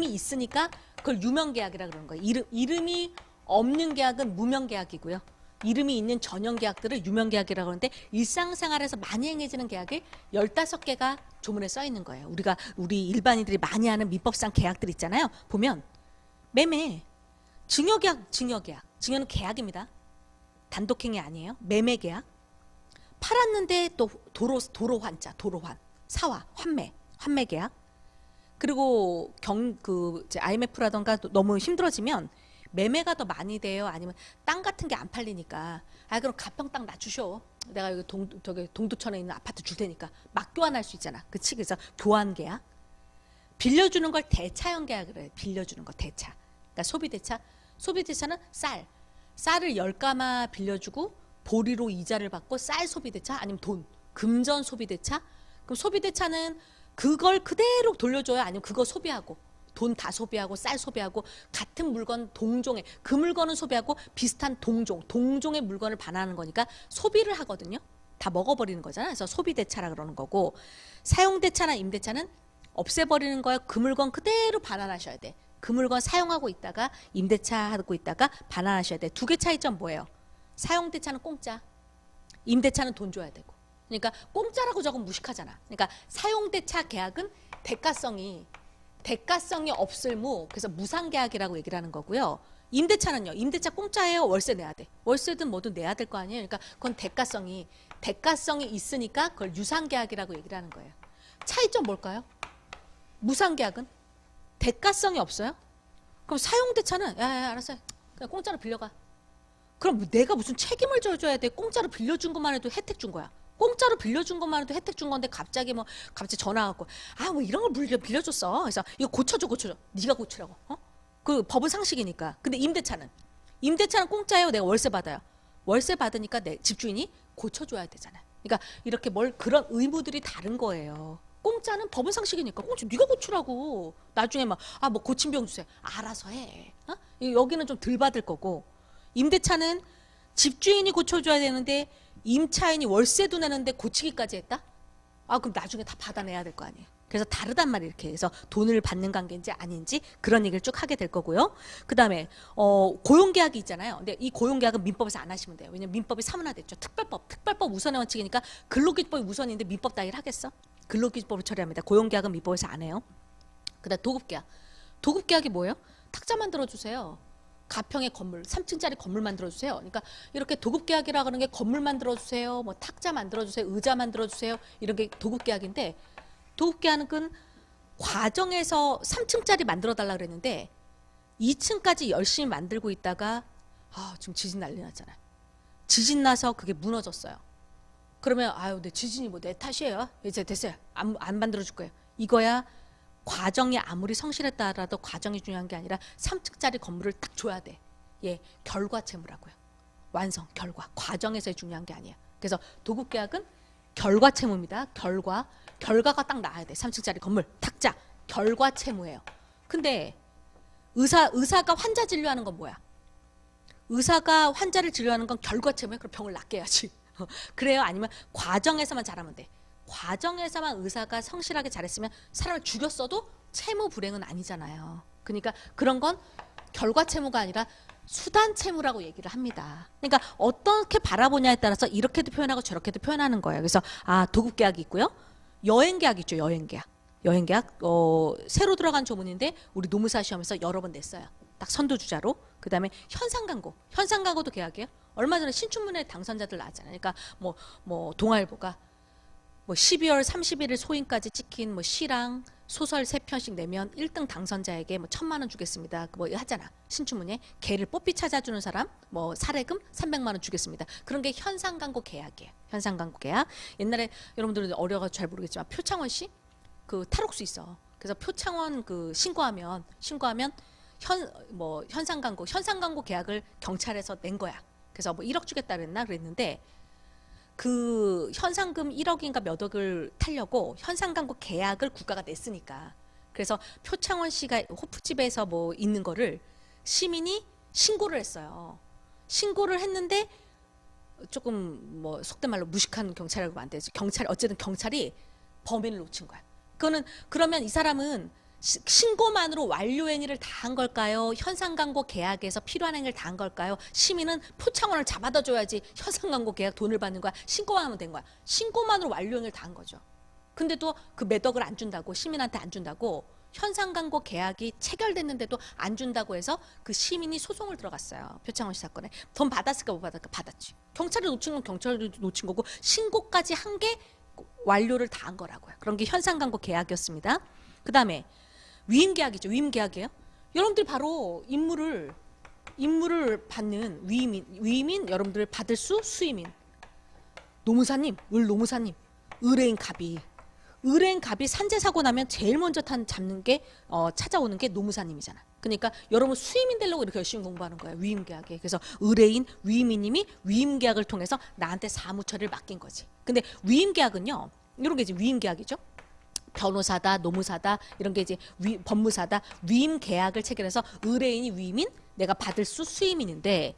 S1: 있으니까 그걸 유명계약이라 그러는 거예요. 이름이 없는 계약은 무명계약이고요. 이름이 있는 전형 계약들을 유명계약이라고 하는데 일상생활에서 많이 행해지는 계약이 15개가 조문에 써 있는 거예요. 우리 일반인들이 많이 하는 민법상 계약들 있잖아요. 보면 매매, 증여는 계약입니다. 단독행위 아니에요. 매매계약. 팔았는데 또 도로 사화, 환매계약. 그리고 IMF라던가 너무 힘들어지면 매매가 더 많이 돼요. 아니면 땅 같은 게 안 팔리니까 그럼 가평 땅 놔주셔. 내가 여기 동두천에 있는 아파트 줄 테니까 막 교환할 수 있잖아. 그치? 그래서 교환계약. 빌려주는 걸 대차형 계약을 해요. 빌려주는 거 대차. 그러니까 소비대차는 쌀을 10가마 빌려주고 보리로 이자를 받고 쌀 소비대차 아니면 금전 소비대차. 그럼 소비대차는 그걸 그대로 돌려줘요. 아니면 그거 소비하고 돈 다 소비하고 쌀 소비하고 같은 물건 동종의 그 물건은 소비하고 비슷한 동종의 물건을 반환하는 거니까 소비를 하거든요. 다 먹어버리는 거잖아. 그래서 소비대차라 그러는 거고 사용대차나 임대차는 없애버리는 거예요. 그 물건 그대로 반환하셔야 돼. 그 물건 사용하고 있다가 임대차 하고 있다가 반환하셔야 돼. 2개 차이점 뭐예요? 사용대차는 공짜, 임대차는 돈 줘야 되고. 그러니까 공짜라고 적으면 무식하잖아. 그러니까 사용대차 계약은 대가성이 없을 그래서 무상계약이라고 얘기를 하는 거고요. 임대차는요. 임대차 공짜예요. 월세 내야 돼. 월세든 뭐든 내야 될 거 아니에요. 그러니까 그건 대가성이 있으니까 그걸 유상계약이라고 얘기를 하는 거예요. 차이점 뭘까요? 무상계약은 대가성이 없어요. 그럼 사용대차는 알았어요. 그냥 공짜로 빌려가. 그럼 내가 무슨 책임을 져줘야 돼? 공짜로 빌려준 것만 해도 혜택 준 거야. 공짜로 빌려준 것만 해도 혜택 준 건데 갑자기 전화 갖고 뭐 이런 걸 빌려줬어. 그래서 이거 고쳐줘. 네가 고치라고. 그 법은 상식이니까. 근데 임대차는 공짜예요. 내가 월세 받아요. 월세 받으니까 내 집주인이 고쳐줘야 되잖아요. 그러니까 이렇게 그런 의무들이 다른 거예요. 공짜는 법은 상식이니까 공짜 네가 고치라고. 나중에 뭐 고친 비용 주세요. 알아서 해. 여기는 좀 덜 받을 거고, 임대차는 집주인이 고쳐줘야 되는데 임차인이 월세도 내는데 고치기까지 했다? 그럼 나중에 다 받아내야 될 거 아니에요. 그래서 다르단 말이에요. 이렇게 해서 돈을 받는 관계인지 아닌지 그런 얘기를 쭉 하게 될 거고요. 그 다음에 고용계약이 있잖아요. 근데 이 고용계약은 민법에서 안 하시면 돼요. 왜냐면 민법이 사문화됐죠. 특별법 우선의 원칙이니까 근로기준법이 우선인데 민법 따위를 하겠어? 근로기준법을 처리합니다. 고용계약은 민법에서 안 해요. 그 다음 도급계약이 뭐예요? 탁자 만들어주세요. 가평의 건물, 3층짜리 건물 만들어주세요. 그러니까 이렇게 도급계약이라 그러는 게 건물 만들어주세요, 뭐 탁자 만들어주세요, 의자 만들어주세요, 이런 게 도급계약인데, 도급계약은 과정에서 3층짜리 만들어달라 그랬는데 2층까지 열심히 만들고 있다가 지금 지진 난리 났잖아요. 지진 나서 그게 무너졌어요. 그러면 내 지진이 내 탓이에요. 이제 됐어요. 안 만들어줄 거예요. 이거야. 과정이 아무리 성실했다라도 과정이 중요한 게 아니라 3층짜리 건물을 딱 줘야 돼. 결과채무라고요. 완성, 결과. 과정에서 중요한 게 아니에요. 그래서 도급계약은 결과채무입니다. 결과가 딱 나와야 돼. 3층짜리 건물, 탁자, 결과채무예요. 근데 의사가 환자 진료하는 건 뭐야? 의사가 환자를 진료하는 건 결과채무예요. 그럼 병을 낫게 해야지. 그래요? 아니면 과정에서만 잘하면 돼? 과정에서만 의사가 성실하게 잘했으면 사람을 죽였어도 채무 불이행은 아니잖아요. 그러니까 그런 건 결과 채무가 아니라 수단 채무라고 얘기를 합니다. 그러니까 어떻게 바라보냐에 따라서 이렇게도 표현하고 저렇게도 표현하는 거예요. 그래서 도급계약이 있고요. 여행계약 있죠. 여행계약 새로 들어간 조문인데 우리 노무사 시험에서 여러 번 냈어요. 딱 선두주자로. 그 다음에 현상광고도 계약이에요. 얼마 전에 신춘문예 당선자들 나왔잖아요. 그러니까 뭐 동아일보가 12월 31일 소인까지 찍힌 시랑 소설 3편씩 내면 1등 당선자에게 1,000만 원 주겠습니다. 하잖아. 신춘문예. 걔를 뽑히 찾아주는 사람 사례금 300만 원 주겠습니다. 그런 게 현상광고 계약이에요. 현상광고 계약. 옛날에 여러분들은 어려가지고 잘 모르겠지만 표창원 씨 그 탈옥수 있어. 그래서 표창원 신고하면 현상광고 계약을 경찰에서 낸 거야. 그래서 1억 주겠다 그랬는데 그 현상금 1억인가 몇 억을 타려고 현상광고 계약을 국가가 냈으니까. 그래서 표창원 씨가 호프집에서 있는 거를 시민이 신고를 했어요. 신고를 했는데 조금 속된 말로 무식한 경찰이라고 하면 안 되죠. 어쨌든 경찰이 범인을 놓친 거야. 그러면 이 사람은 신고만으로 완료 행위를 다 한 걸까요? 현상광고 계약에서 필요한 행위를 다 한 걸까요? 시민은 표창원을 잡아다 줘야지 현상광고 계약 돈을 받는 거야. 신고만 하면 된 거야. 신고만으로 완료 행위를 다 한 거죠. 근데도 그 몇 억을 안 준다고, 시민한테 안 준다고, 현상광고 계약이 체결됐는데도 안 준다고 해서 그 시민이 소송을 들어갔어요. 표창원 씨 사건에. 돈 받았을까 못 받았을까? 받았지. 경찰이 놓친 건 경찰이 놓친 거고 신고까지 한 게 완료를 다 한 거라고요. 그런 게 현상광고 계약이었습니다. 그 다음에 위임계약이죠. 위임계약이에요. 여러분들 바로 임무를 받는 위임인 여러분들 받을 수임인. 노무사님, 을노무사님, 의뢰인 갑이 산재 사고 나면 제일 먼저 잡는 게 찾아오는 게 노무사님이잖아. 그러니까 여러분 수임인 되려고 이렇게 열심히 공부하는 거예요. 위임계약에. 그래서 의뢰인, 위임인님이 위임계약을 통해서 나한테 사무 처리를 맡긴 거지. 근데 위임계약은요. 이런 게 이제 위임계약이죠. 변호사다, 노무사다, 이런 게 이제 법무사다, 위임계약을 체결해서 의뢰인이 위임인, 내가 받을 수임인인데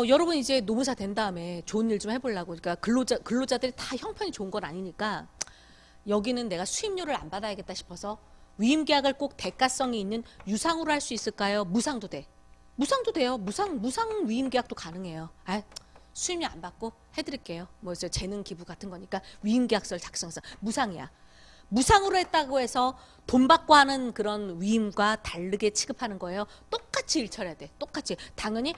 S1: 여러분 이제 노무사 된 다음에 좋은 일 좀 해보려고. 그러니까 근로자들이 다 형편이 좋은 건 아니니까 여기는 내가 수임료를 안 받아야겠다 싶어서 위임계약을 꼭 대가성이 있는 유상으로 할 수 있을까요? 무상도 돼. 무상도 돼요. 무상 위임계약도 가능해요. 수임료 안 받고 해드릴게요. 재능 기부 같은 거니까 위임계약서를 작성해서 무상이야. 무상으로 했다고 해서 돈 받고 하는 그런 위임과 다르게 취급하는 거예요. 똑같이 일처리해야 돼. 똑같이. 당연히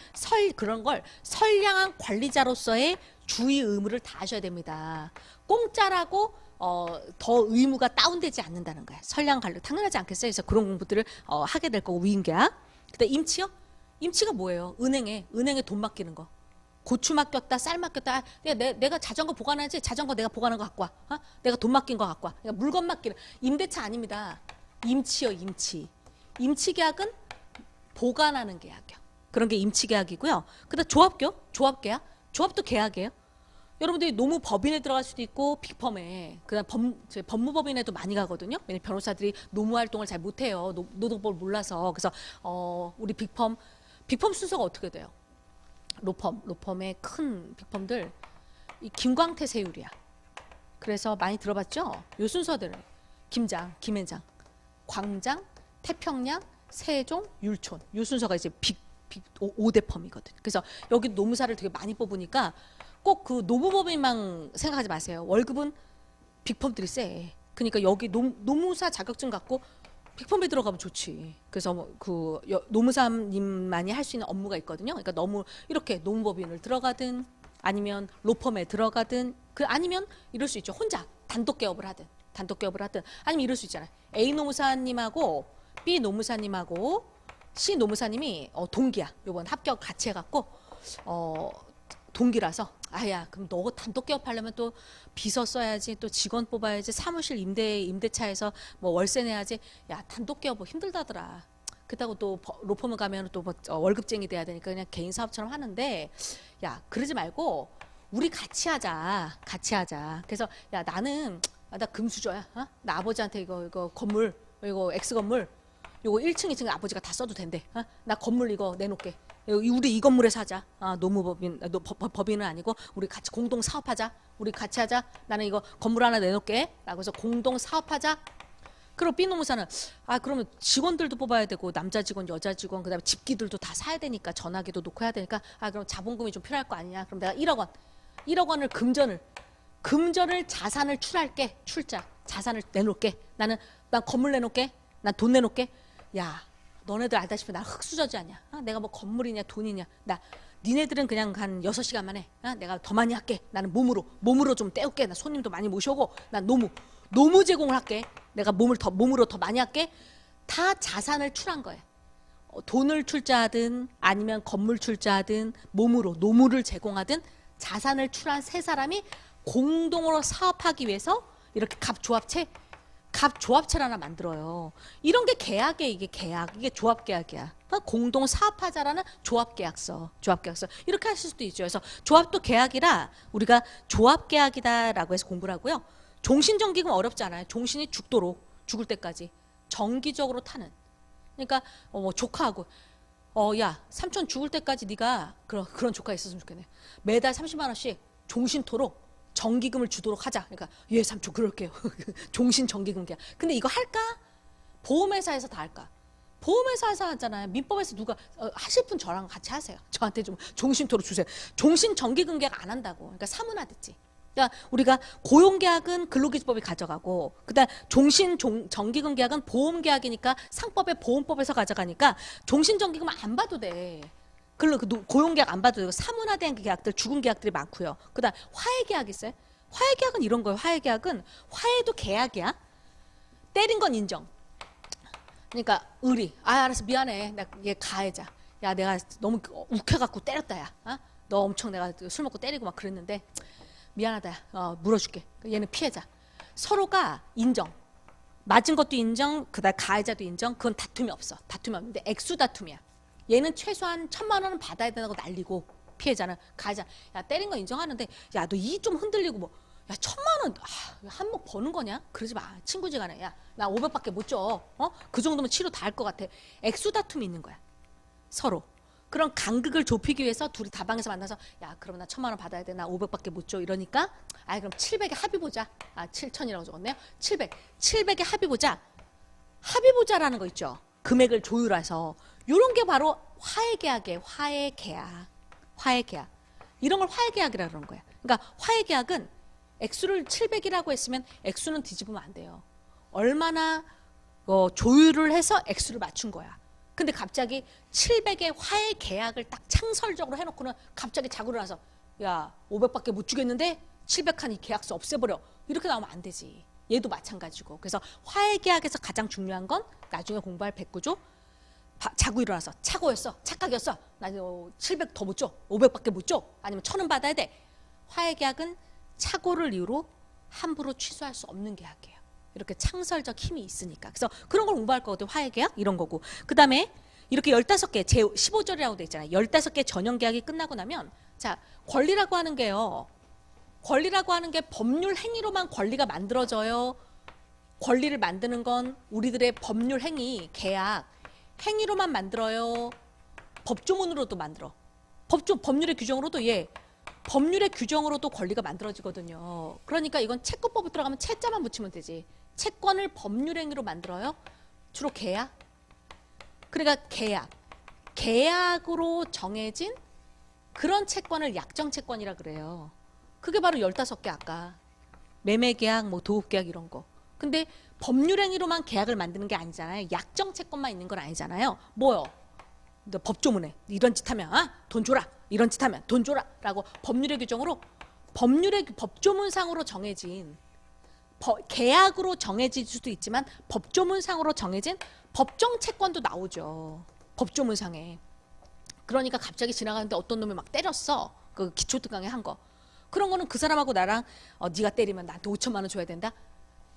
S1: 그런 걸 선량한 관리자로서의 주의 의무를 다하셔야 됩니다. 공짜라고 더 의무가 다운되지 않는다는 거야. 선량 관리 당연하지 않겠어요. 그래서 그런 공부들을 하게 될 거고. 위임계약. 그다음 임치요? 임치가 뭐예요? 은행에 돈 맡기는 거. 고추 맡겼다, 쌀 맡겼다. 내가 자전거 보관하지? 자전거 내가 보관한 거 갖고 와. 어? 내가 돈 맡긴 거 갖고 와. 그러니까 물건 맡기는. 임대차 아닙니다. 임치요, 임치. 임치 계약은 보관하는 계약이요. 그런 게 임치 계약이고요. 그다음 조합 계약. 조합도 계약이에요. 여러분들이 노무법인에 들어갈 수도 있고 빅펌에 그다음 법무법인에도 많이 가거든요. 왜냐면 변호사들이 노무 활동을 잘 못해요. 노동법을 몰라서. 그래서 우리 빅펌 순서가 어떻게 돼요? 로펌의 큰 빅펌들 이 김광태 세율이야. 그래서 많이 들어봤죠? 요 순서들은 김장, 김앤장, 광장, 태평양, 세종, 율촌. 요 순서가 이제 빅 5대 펌이거든요. 그래서 여기 노무사를 되게 많이 뽑으니까 꼭 그 노무법인만 생각하지 마세요. 월급은 빅펌들이 세. 그러니까 여기 노무사 자격증 갖고 빅펌에 들어가면 좋지. 그래서 그 노무사님만이 할 수 있는 업무가 있거든요. 그러니까 너무 이렇게 노무법인을 들어가든 아니면 로펌에 들어가든 아니면 이럴 수 있죠. 혼자 단독 개업을 하든 아니면 이럴 수 있잖아요. A 노무사님하고 B 노무사님하고 C 노무사님이 동기야. 요번 합격 같이 해갖고 동기라서 아야 그럼 너 단독 개업하려면 또 비서 써야지 또 직원 뽑아야지 사무실 임대차에서 뭐 월세 내야지 야 단독 개업 힘들다더라. 그렇다고 또 로펌을 가면 또 뭐 월급쟁이 돼야 되니까 그냥 개인 사업처럼 하는데 야 그러지 말고 우리 같이 하자. 그래서 야 나는 나 금수저야. 어? 나 아버지한테 이거 건물 이거 X 건물 요거 1층 2층 아버지가 다 써도 된대. 어? 나 건물 이거 내놓게. 우리 이 건물에 사자. 노무법인, 법인은 아니고 우리 같이 공동 사업하자. 우리 같이 하자. 나는 이거 건물 하나 내놓게. 라고 해서 공동 사업하자. 그리고 B 노무사는 그러면 직원들도 뽑아야 되고 남자 직원, 여자 직원, 그다음에 집기들도 다 사야 되니까 전화기도 놓고 해야 되니까 그럼 자본금이 좀 필요할 거 아니냐. 그럼 내가 1억 원을 금전을 자산을 출할게. 자산을 내놓을게. 난 건물 내놓게. 난 돈 내놓게. 야. 너네들 알다시피 나 흙수저지 않냐? 내가 뭐 건물이냐 돈이냐? 니네들은 그냥 한 6시간만 해. 내가 더 많이 할게. 나는 몸으로 좀 때울게. 나 손님도 많이 모셔오고 난 노무 제공을 할게. 내가 몸으로 더 많이 할게. 다 자산을 출한 거예요. 돈을 출자하든 아니면 건물 출자하든 노무를 제공하든 자산을 출한 세 사람이 공동으로 사업하기 위해서 이렇게 갑조합체를 하나 만들어요. 이런 게 계약이에요. 이게 조합계약이야. 공동 사업하자라는 조합계약서. 이렇게 하실 수도 있죠. 그래서 조합도 계약이라 우리가 조합계약이다라고 해서 공부를 하고요. 종신정기금 어렵지 않아요. 종신이 죽도록 죽을 때까지 정기적으로 타는. 그러니까 뭐 조카하고 야 삼촌 죽을 때까지 네가 그런 조카 있었으면 좋겠네. 매달 30만 원씩 종신토록 정기금을 주도록 하자. 그러니까 예 삼촌 그럴게요. 종신 정기금 계약. 근데 이거 할까? 보험회사에서 다 할까? 보험회사에서 하잖아요. 민법에서 누가 하실 분 저랑 같이 하세요. 저한테 좀 종신토록 주세요. 종신 정기금 계약 안 한다고. 그러니까 사문화됐지. 그러니까 우리가 고용계약은 근로기준법이 가져가고 그다음 정기금 계약은 보험계약이니까 상법에 보험법에서 가져가니까 종신정기금 안 봐도 돼. 고용계약 안 봐도 되고 사문화된 계약들 죽은 계약들이 많고요. 그다음 화해계약 있어요. 화해계약은 이런 거예요. 화해도 계약이야. 때린 건 인정. 그러니까 알았어 미안해. 나 얘 가해자. 야 내가 너무 욱해갖고 때렸다 야. 너 엄청 내가 술 먹고 때리고 막 그랬는데 미안하다 야. 물어줄게. 얘는 피해자. 서로가 인정. 맞은 것도 인정. 그다음 가해자도 인정. 그건 다툼이 없어. 다툼이 없는데 액수 다툼이야. 얘는 최소한 1,000만 원은 받아야 된다고 날리고 피해자는 가해자 야 때린 거 인정하는데 야 너 이 좀 흔들리고 뭐 야 1,000만 원 한몫 버는 거냐? 그러지 마. 친구지간에 야 나 500밖에 못 줘. 그 정도면 치료 다 할 것 같아. 액수 다툼이 있는 거야. 서로. 그런 간극을 좁히기 위해서 둘이 다방에서 만나서 야 그럼 나 1,000만 원 받아야 돼. 나 500밖에 못 줘. 이러니까 그럼 700에 합의 보자. 7,000이라고 적었네요. 700에 합의 보자. 합의 보자라는 거 있죠. 금액을 조율해서 이런 게 바로 화해계약이에요. 화해계약. 이런 걸 화해계약이라고 그러는 거야. 그러니까 화해계약은 액수를 700이라고 했으면 액수는 뒤집으면 안 돼요. 얼마나 조율을 해서 액수를 맞춘 거야. 근데 갑자기 700의 화해계약을 딱 창설적으로 해놓고는 갑자기 자고 일어나서 야 500밖에 못 주겠는데 700한 이 계약서 없애버려. 이렇게 나오면 안 되지. 얘도 마찬가지고. 그래서 화해계약에서 가장 중요한 건 나중에 공부할 109조 자고 일어나서 착오였어, 착각이었어, 나 700 더 못 줘, 500밖에 못 줘, 아니면 1000원 받아야 돼. 화해계약은 착오를 이유로 함부로 취소할 수 없는 계약이에요. 이렇게 창설적 힘이 있으니까. 그래서 그런 걸 공부할 거거든요. 화해계약 이런 거고. 그 다음에 이렇게 15개 제 15절이라고 돼 있잖아요. 15개 전형계약이 끝나고 나면 자, 권리라고 하는 게요. 권리라고 하는 게 법률 행위로만 권리가 만들어져요. 권리를 만드는 건 우리들의 법률 행위, 계약, 행위로만 만들어요. 법조문으로도 만들어. 법률의 규정으로도 법률의 규정으로도 권리가 만들어지거든요. 그러니까 이건 채권법에 들어가면 채자만 붙이면 되지. 채권을 법률 행위로 만들어요. 주로 계약. 그러니까 계약으로 정해진 그런 채권을 약정 채권이라 그래요. 그게 바로 15개 아까 매매계약, 뭐 도급계약 이런 거. 근데 법률 행위로만 계약을 만드는 게 아니잖아요. 약정 채권만 있는 건 아니잖아요. 뭐요? 너 법조문에 이런 짓 하면 돈 줘라. 이런 짓 하면 돈 줘라. 라고 법률의 규정으로 법조문상으로 정해진 계약으로 정해질 수도 있지만 법조문상으로 정해진 법정 채권도 나오죠. 법조문상에. 그러니까 갑자기 지나가는데 어떤 놈이 막 때렸어. 그 기초특강에 한 거. 그런 거는 그 사람하고 나랑 네가 때리면 나한테 5천만 원 줘야 된다.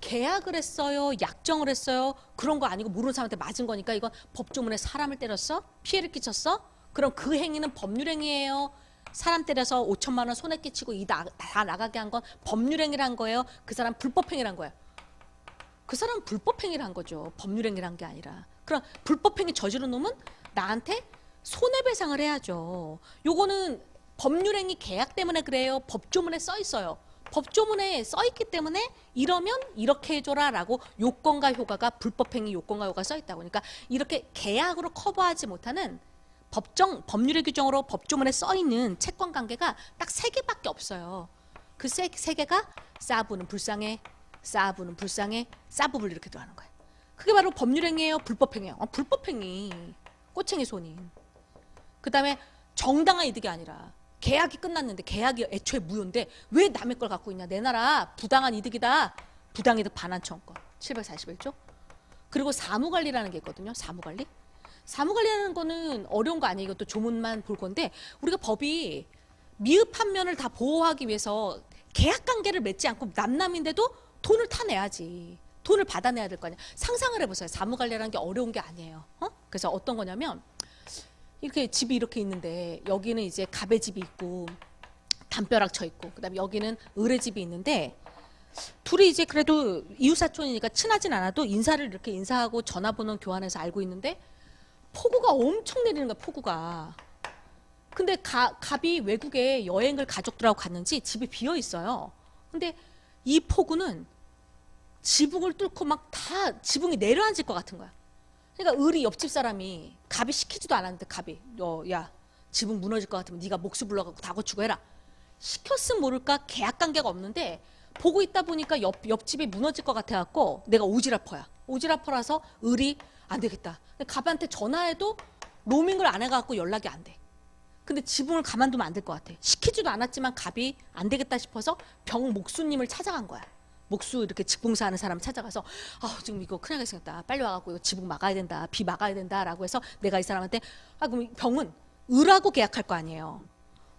S1: 계약을 했어요. 약정을 했어요. 그런 거 아니고 모르는 사람한테 맞은 거니까 이건 법조문에 사람을 때렸어? 피해를 끼쳤어? 그럼 그 행위는 법률 행위예요. 사람 때려서 5천만 원 손에 끼치고 다 나가게 한 건 법률 행위를 한 거예요. 그 사람 불법 행위를 한 거예요. 그 사람은 불법 행위를 한 거죠. 법률 행위를 한 게 아니라. 그럼 불법 행위 저지른 놈은 나한테 손해배상을 해야죠. 요거는 법률행위 계약 때문에 그래요. 법조문에 써 있어요. 법조문에 써 있기 때문에 이러면 이렇게 해줘라 라고 요건과 효과가 불법행위 요건과 효과가 써 있다고. 그러니까 이렇게 계약으로 커버하지 못하는 법률의 규정으로 법조문에 써 있는 채권 관계가 딱 3개밖에 없어요. 그 세 개가 싸부는 불쌍해, 싸부는 불쌍해, 싸부불 이렇게 들어가는 거예요. 그게 바로 법률행위예요, 불법행위예요. 불법행위, 꼬챙이 손인. 그 다음에 정당한 이득이 아니라 계약이 끝났는데 계약이 애초에 무효인데 왜 남의 걸 갖고 있냐. 내 나라 부당한 이득이다. 부당이득 반환청권 741조. 그리고 사무관리라는 게 있거든요. 사무관리. 사무관리라는 거는 어려운 거 아니에요. 이것도 조문만 볼 건데 우리가 법이 미흡한 면을 다 보호하기 위해서 계약관계를 맺지 않고 남남인데도 돈을 타내야지. 돈을 받아내야 될 거 아니야. 상상을 해보세요. 사무관리라는 게 어려운 게 아니에요. 그래서 어떤 거냐면 이렇게 집이 이렇게 있는데 여기는 이제 갑의 집이 있고 담벼락 쳐 있고 그다음에 여기는 을의 집이 있는데 둘이 이제 그래도 이웃사촌이니까 친하진 않아도 인사를 이렇게 인사하고 전화번호 교환해서 알고 있는데 폭우가 엄청 내리는 거야. 폭우가. 근데 갑이 외국에 여행을 가족들하고 갔는지 집이 비어 있어요. 근데 이 폭우는 지붕을 뚫고 막 다 지붕이 내려앉을 것 같은 거야. 그러니까 을이 옆집 사람이 갑이 시키지도 않았는데 갑이 야 지붕 무너질 것 같으면 네가 목수 불러갖고 다 고치고 해라. 시켰으면 모를까 계약관계가 없는데 보고 있다 보니까 옆집이 무너질 것 같아갖고 내가 오지랖퍼야. 오지랖퍼라서 을이 안 되겠다. 갑한테 전화해도 로밍을 안 해갖고 연락이 안 돼. 근데 지붕을 가만두면 안 될 것 같아. 시키지도 않았지만 갑이 안 되겠다 싶어서 목수님을 찾아간 거야. 목수 이렇게 직봉사하는 사람 찾아가서 지금 이거 큰일 나게 생겼다. 빨리 와갖고 이거 지붕 막아야 된다. 비 막아야 된다. 라고 해서 내가 이 사람한테 그럼 병은 을하고 계약할 거 아니에요.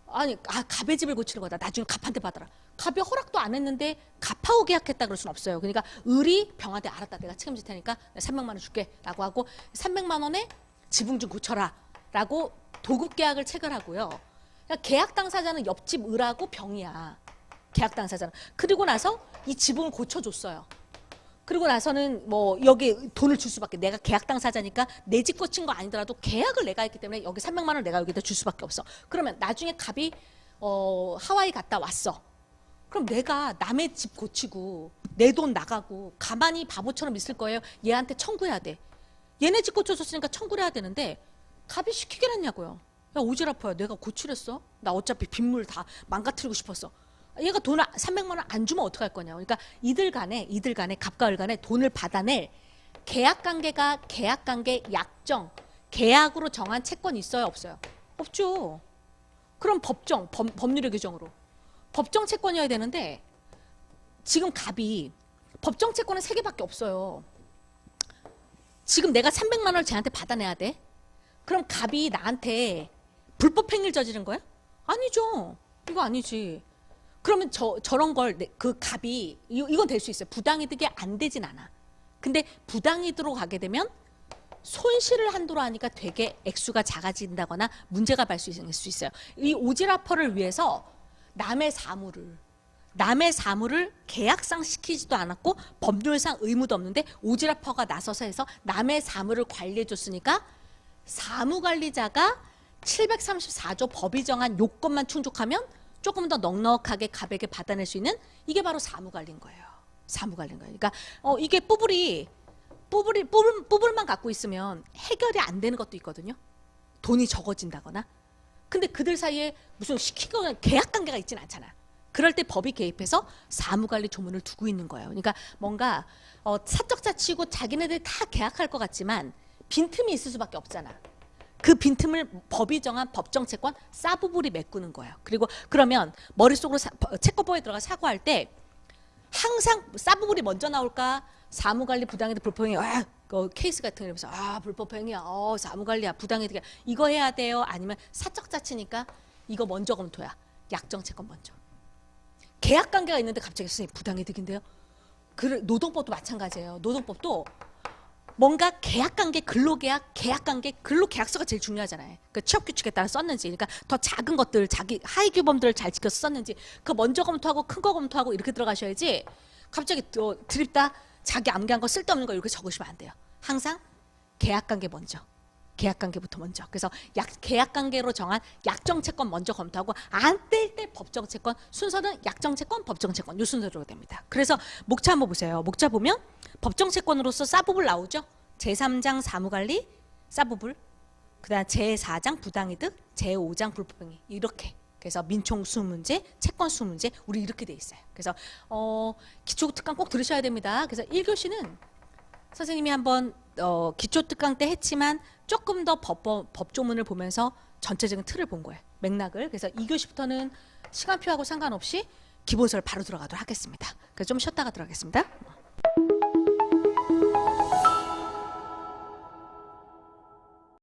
S1: 아니 갑의 집을 고치는 거다. 나중에 갑한테 받아라. 갑이 허락도 안 했는데 갑하고 계약했다 그럴 순 없어요. 그러니까 을이 병한테 알았다. 내가 책임질 테니까 300만 원 줄게. 라고 하고 300만 원에 지붕 좀 고쳐라. 라고 도급 계약을 체결하고요. 그러니까 계약 당사자는 옆집 을하고 병이야. 계약 당사자는. 그리고 나서 이 지붕을 고쳐줬어요. 그리고 나서는 뭐 여기 돈을 줄 수밖에. 내가 계약 당사자니까 내 집 고친 거 아니더라도 계약을 내가 했기 때문에 여기 300만 원 내가 여기다 줄 수밖에 없어. 그러면 나중에 갑이 하와이 갔다 왔어. 그럼 내가 남의 집 고치고 내 돈 나가고 가만히 바보처럼 있을 거예요. 얘한테 청구해야 돼. 얘네 집 고쳐줬으니까 청구를 해야 되는데 갑이 시키겠냐고요. 야 오지랖퍼야. 내가 고치랬어. 나 어차피 빗물 다 망가뜨리고 싶었어. 얘가 돈을 300만 원 안 주면 어떡할 거냐. 그러니까 이들 간에 갑과 을 간에 돈을 받아낼 계약관계가 계약관계 약정 계약으로 정한 채권이 있어요 없어요? 없죠. 그럼 법률의 규정으로 법정 채권이어야 되는데 지금 갑이 법정 채권은 3개밖에 없어요. 지금 내가 300만 원을 쟤한테 받아내야 돼. 그럼 갑이 나한테 불법 행위를 저지른 거야? 아니죠. 이거 아니지. 그러면 저런 걸 그 갑이 이건 될 수 있어요. 부당이득이 안 되진 않아. 근데 부당이득으로 가게 되면 손실을 한도로 하니까 되게 액수가 작아진다거나 문제가 발생할 수 있어요. 이 오지라퍼를 위해서 남의 사무를 계약상 시키지도 않았고 법률상 의무도 없는데 오지라퍼가 나서서 해서 남의 사무를 관리해 줬으니까 사무관리자가 734조 법이 정한 요건만 충족하면 조금 더 넉넉하게 갑에게 받아낼 수 있는 이게 바로 사무관리인 거예요. 사무관리인 거예요. 그러니까 이게 뽀불만 갖고 있으면 해결이 안 되는 것도 있거든요. 돈이 적어진다거나. 근데 그들 사이에 무슨 시키거나 계약 관계가 있지는 않잖아. 그럴 때 법이 개입해서 사무관리 조문을 두고 있는 거예요. 그러니까 뭔가 사적 자치고 자기네들이 다 계약할 것 같지만 빈틈이 있을 수밖에 없잖아. 그 빈틈을 법이 정한 법정채권 사부불이 메꾸는 거예요. 그리고 그러면 머릿속으로 채권법에 들어가 사고할 때 항상 사부불이 먼저 나올까? 사무관리 부당이득 불법행위 케이스 같은 거 이러면서 불법행위야 사무관리야 부당이득이야 이거 해야 돼요? 아니면 사적 자치니까 이거 먼저 검토야. 약정채권 먼저. 계약관계가 있는데 갑자기 선생님 부당이득인데요? 노동법도 마찬가지예요. 노동법도 뭔가 계약관계, 근로계약, 계약관계, 근로계약서가 제일 중요하잖아요. 그 취업규칙에 따라 썼는지, 그러니까 더 작은 것들, 자기 하위규범들을 잘 지켜서 썼는지, 그거 먼저 검토하고 큰 거 검토하고 이렇게 들어가셔야지. 갑자기 드립다 자기 암기한 거 쓸데없는 거 이렇게 적으시면 안 돼요. 항상 계약관계 먼저. 계약관계부터 먼저. 그래서 계약관계로 정한 약정채권 먼저 검토하고 안 될 때 법정채권 순서는 약정채권, 법정채권 이 순서로 됩니다. 그래서 목차 한번 보세요. 목차 보면 법정채권으로서 사부불 나오죠. 제3장 사무관리 사부불, 그다음 제4장 부당이득, 제5장 불법행위 이렇게. 그래서 민총수문제, 채권수문제 우리 이렇게 돼 있어요. 그래서 기초특강 꼭 들으셔야 됩니다. 그래서 1교시는 선생님이 한번 기초특강 때 했지만 조금 더 법조문을 보면서 전체적인 틀을 본 거예요. 맥락을. 그래서 2교시부터는 시간표하고 상관없이 기본서를 바로 들어가도록 하겠습니다. 그래서 좀 쉬었다가 들어가겠습니다.